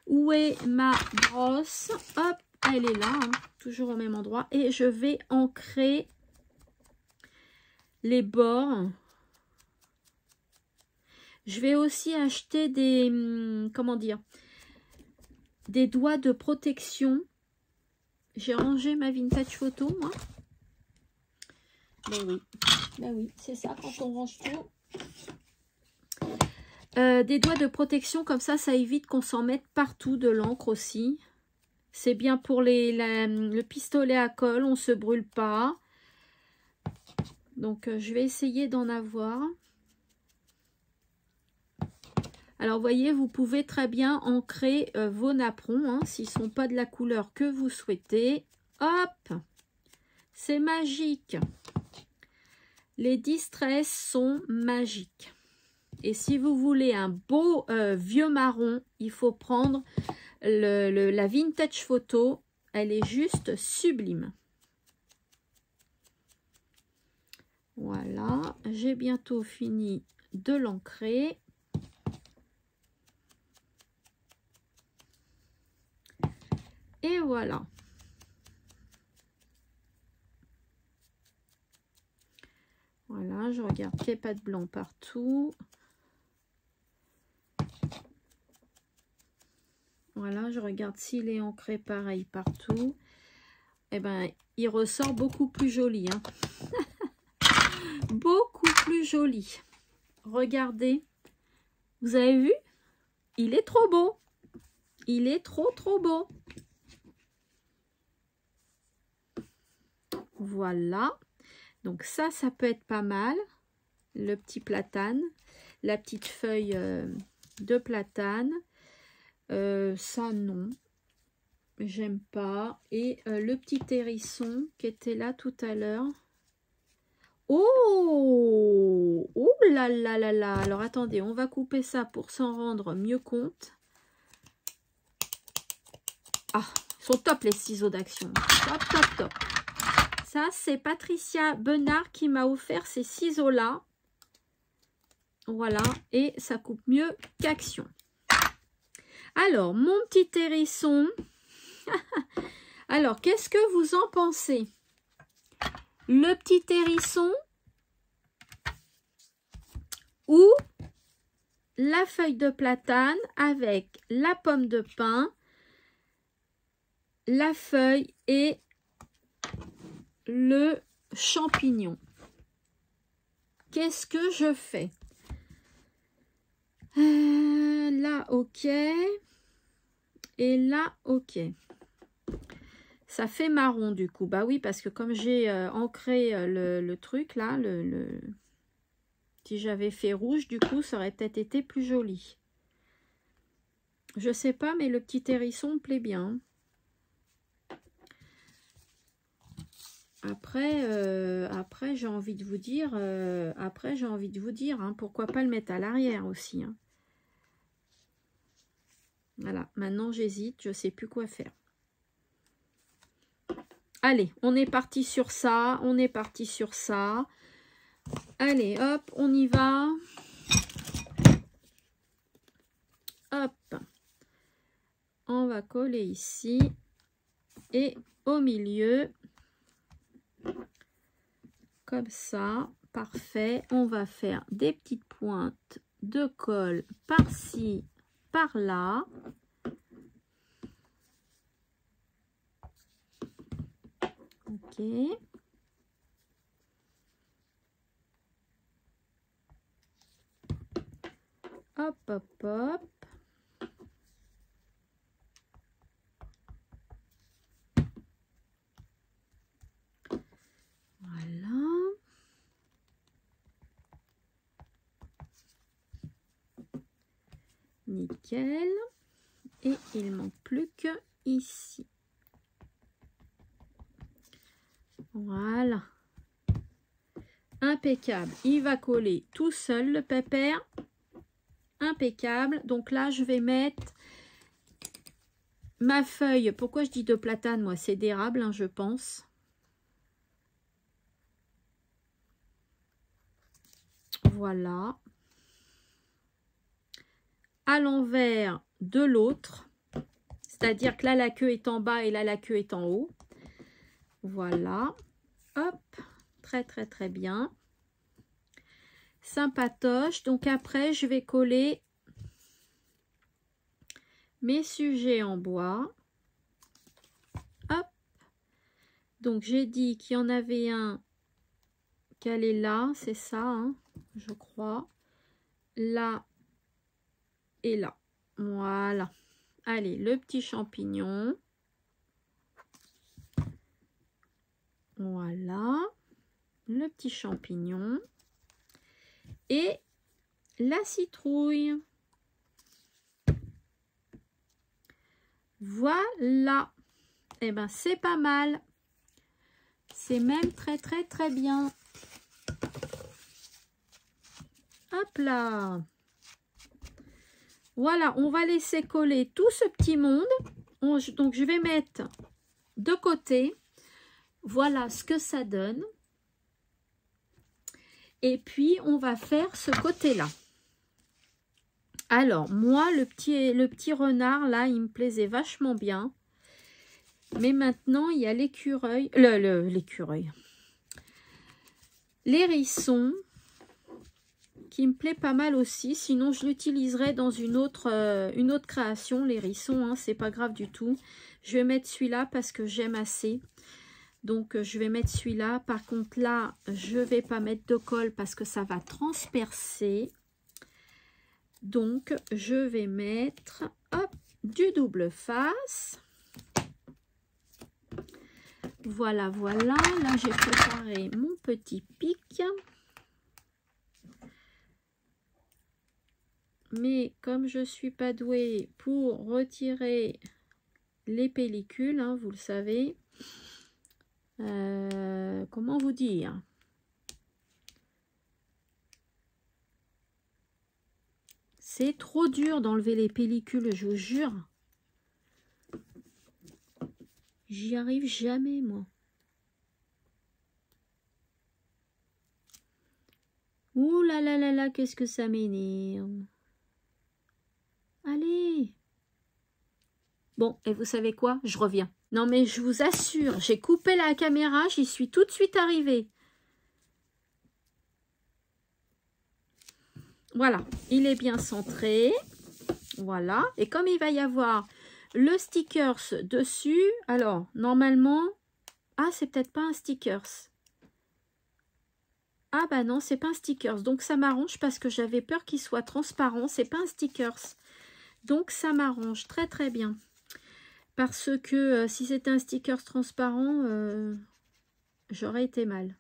Où est ma brosse? Hop, elle est là, hein, toujours au même endroit. Et je vais ancrer les bords. Je vais aussi acheter des, comment dire, des doigts de protection. J'ai rangé ma vintage photo, moi. Ben oui, c'est ça quand on range tout. Des doigts de protection, comme ça évite qu'on s'en mette partout, de l'encre aussi. C'est bien pour le pistolet à colle, on ne se brûle pas. Donc, je vais essayer d'en avoir. Alors, vous voyez, vous pouvez très bien ancrer vos napperons, hein, s'ils ne sont pas de la couleur que vous souhaitez. Hop! C'est magique! Les distress sont magiques. Et si vous voulez un beau vieux marron, il faut prendre la vintage photo. Elle est juste sublime. Voilà, j'ai bientôt fini de l'ancrer. Et voilà. Voilà, je regarde qu'il n'y ait pas de blanc partout. Voilà, je regarde s'il est ancré pareil partout. Eh ben, il ressort beaucoup plus joli. Hein. Beaucoup plus joli. Regardez. Vous avez vu? Il est trop beau. Il est trop beau. Voilà. Donc ça peut être pas mal. Le petit platane. La petite feuille de platane. Ça, non. J'aime pas. Et le petit hérisson qui était là tout à l'heure. Oh! Oh là là là là! Alors, attendez, on va couper ça pour s'en rendre mieux compte. Ah, ils sont top les ciseaux d'action. Top. Ça, c'est Patricia Benard qui m'a offert ces ciseaux-là. Voilà, et ça coupe mieux qu'Action. Alors, mon petit hérisson. Alors, qu'est-ce que vous en pensez? Le petit hérisson ou la feuille de platane avec la pomme de pin, la feuille et le champignon. Qu'est-ce que je fais? Là, ok. Et là, ok. Ça fait marron du coup. Bah oui, parce que comme j'ai ancré le truc là, si j'avais fait rouge, du coup, ça aurait peut-être été plus joli. Je sais pas, mais le petit hérisson me plaît bien. Après j'ai envie de vous dire, hein, pourquoi pas le mettre à l'arrière aussi. Hein. Voilà, maintenant j'hésite, je sais plus quoi faire. Allez, on est parti sur ça, Allez, hop, on y va. Hop, on va coller ici et au milieu, comme ça, parfait. On va faire des petites pointes de colle par-ci, par-là. Ok. Hop, hop, hop. Voilà. Nickel. Et il manque plus que ici. Voilà. Impeccable. Il va coller tout seul le pépère. Impeccable. Donc là, je vais mettre ma feuille. Pourquoi je dis de platane? Moi, c'est d'érable, hein, je pense. Voilà. À l'envers de l'autre. C'est-à-dire que là, la queue est en bas et là, la queue est en haut. Voilà. Hop. Très, très, très bien. Sympatoche. Donc après, je vais coller mes sujets en bois. Hop. Donc, j'ai dit qu'il y en avait un qui allait là. C'est ça, hein, je crois. Là et là. Voilà. Allez, le petit champignon. Voilà. Le petit champignon. Et la citrouille. Voilà. Eh ben, c'est pas mal. C'est même très, très, très bien. Hop là. Voilà, on va laisser coller tout ce petit monde. Donc, je vais mettre de côté. Voilà ce que ça donne. Et puis, on va faire ce côté-là. Alors, moi, le petit renard, là, il me plaisait vachement bien. Mais maintenant, il y a l'écureuil. L'écureuil. L'hérisson, qui me plaît pas mal aussi. Sinon, je l'utiliserai dans une autre création. L'hérisson, hein, c'est pas grave du tout. Je vais mettre celui-là parce que j'aime assez. Donc, je vais mettre celui-là. Par contre, là, je vais pas mettre de colle parce que ça va transpercer. Donc, je vais mettre hop, du double face. Voilà, voilà. Là, j'ai préparé mon petit pic. Mais comme je ne suis pas douée pour retirer les pellicules, hein, vous le savez, comment vous dire? C'est trop dur d'enlever les pellicules, je vous jure. J'y arrive jamais, moi. Ouh là là là là, qu'est-ce que ça m'énerve. Allez. Bon, et vous savez quoi? Je reviens. Non, mais je vous assure, j'ai coupé la caméra, j'y suis tout de suite arrivée. Voilà, il est bien centré. Voilà, et comme il va y avoir le stickers dessus, alors normalement, ah c'est peut-être pas un stickers. Ah bah non, c'est pas un stickers, donc ça m'arrange parce que j'avais peur qu'il soit transparent, c'est pas un stickers. Donc ça m'arrange très très bien. Parce que si c'était un stickers transparent, j'aurais été mal.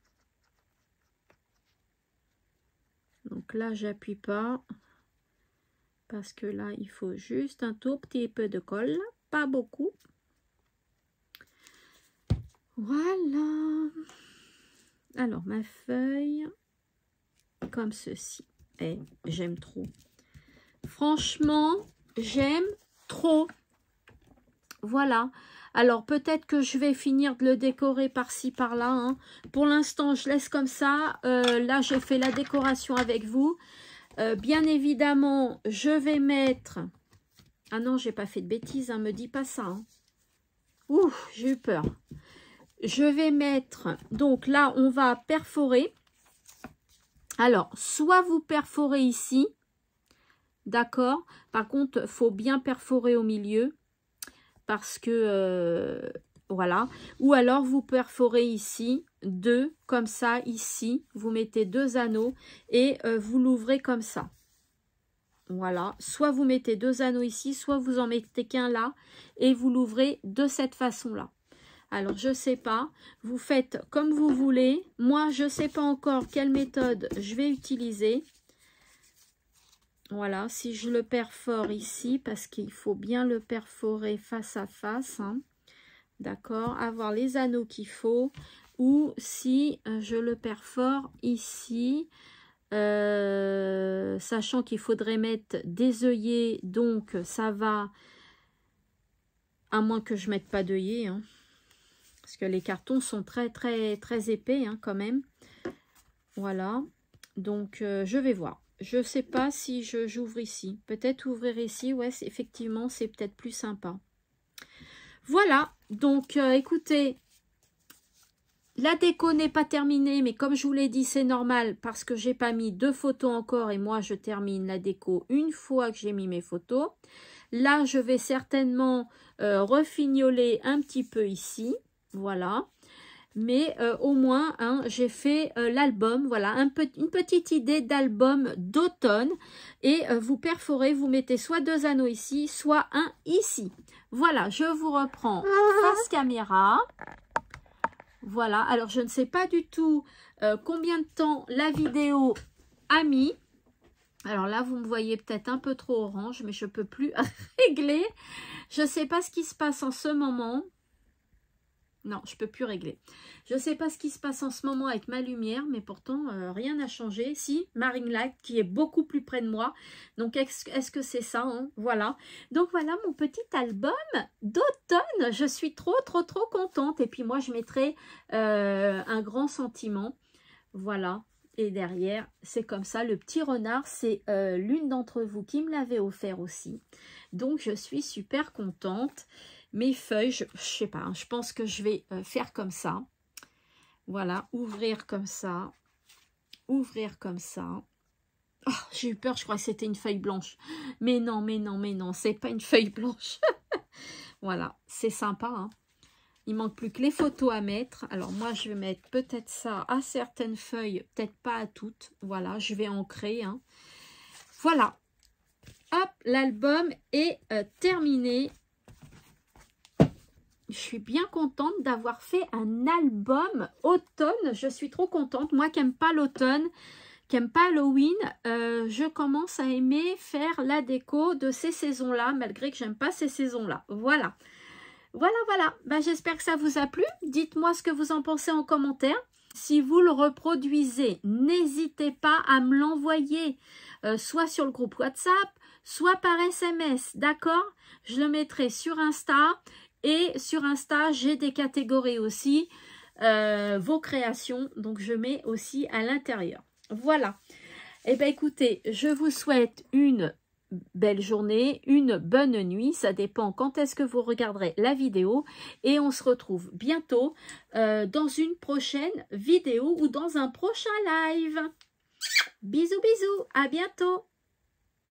Donc là, j'appuie pas. Parce que là, il faut juste un tout petit peu de colle. Pas beaucoup. Voilà. Alors, ma feuille, comme ceci. Et j'aime trop. Franchement, j'aime trop. Voilà. Alors, peut-être que je vais finir de le décorer par-ci, par-là. Hein. Pour l'instant, je laisse comme ça. Là, j'ai fait la décoration avec vous. Bien évidemment, je vais mettre... Ah non, j'ai pas fait de bêtises, hein, me dis pas ça. Hein. Ouh, j'ai eu peur. Je vais mettre... Donc là, on va perforer. Alors, soit vous perforez ici. D'accord. Par contre, il faut bien perforer au milieu. Parce que... voilà. Ou alors, vous perforez ici. 2, comme ça, ici. Vous mettez 2 anneaux et vous l'ouvrez comme ça. Voilà. Soit vous mettez 2 anneaux ici, soit vous en mettez qu'un là et vous l'ouvrez de cette façon-là. Alors, je ne sais pas. Vous faites comme vous voulez. Moi, je ne sais pas encore quelle méthode je vais utiliser. Voilà. Si je le perfore ici, parce qu'il faut bien le perforer face à face. Hein. D'accord, avoir les anneaux qu'il faut, ou si je le perfore ici, sachant qu'il faudrait mettre des œillets, donc ça va, à moins que je mette pas d'œillets, hein, parce que les cartons sont très épais hein, quand même. Voilà, donc je vais voir. Je sais pas si j'ouvre ici, peut-être ouvrir ici, ouais, effectivement c'est peut-être plus sympa. Voilà, donc écoutez, la déco n'est pas terminée, mais comme je vous l'ai dit, c'est normal parce que j'ai pas mis 2 photos encore et moi je termine la déco une fois que j'ai mis mes photos. Là, je vais certainement refignoler un petit peu ici, voilà. Mais au moins, hein, j'ai fait l'album, voilà, une petite idée d'album d'automne. Et vous perforez, vous mettez soit 2 anneaux ici, soit un ici. Voilà, je vous reprends face caméra. Voilà, alors je ne sais pas du tout combien de temps la vidéo a mis. Alors là, vous me voyez peut-être un peu trop orange, mais je ne peux plus régler. Je ne sais pas ce qui se passe en ce moment. Non, je ne peux plus régler. Je ne sais pas ce qui se passe en ce moment avec ma lumière, mais pourtant, rien n'a changé. Si, ma ring light qui est beaucoup plus près de moi. Donc, est-ce que c'est ça hein? Voilà. Donc, voilà mon petit album d'automne. Je suis trop contente. Et puis, moi, je mettrai un grand sentiment. Voilà. Et derrière, c'est comme ça. Le petit renard, c'est l'une d'entre vous qui me l'avait offert aussi. Donc, je suis super contente. Mes feuilles, je sais pas, hein, je pense que je vais faire comme ça. Voilà, ouvrir comme ça. Ouvrir comme ça. Oh, j'ai eu peur, je crois que c'était une feuille blanche. Mais non, c'est pas une feuille blanche. Voilà, c'est sympa. Hein. Il manque plus que les photos à mettre. Alors moi, je vais mettre peut-être ça à certaines feuilles, peut-être pas à toutes. Voilà, je vais ancrer. Hein. Voilà. Hop, l'album est terminé. Je suis bien contente d'avoir fait un album automne. Je suis trop contente. Moi qui n'aime pas l'automne, qui n'aime pas Halloween, je commence à aimer faire la déco de ces saisons-là, malgré que j'aime pas ces saisons-là. Voilà. Voilà. Ben, j'espère que ça vous a plu. Dites-moi ce que vous en pensez en commentaire. Si vous le reproduisez, n'hésitez pas à me l'envoyer, soit sur le groupe WhatsApp, soit par SMS, d'accord? Je le mettrai sur Insta. Et sur Insta, j'ai des catégories aussi, vos créations, donc je mets aussi à l'intérieur. Voilà. Et bien écoutez, je vous souhaite une belle journée, une bonne nuit, ça dépend quand est-ce que vous regarderez la vidéo. Et on se retrouve bientôt dans une prochaine vidéo ou dans un prochain live. Bisous, bisous, à bientôt.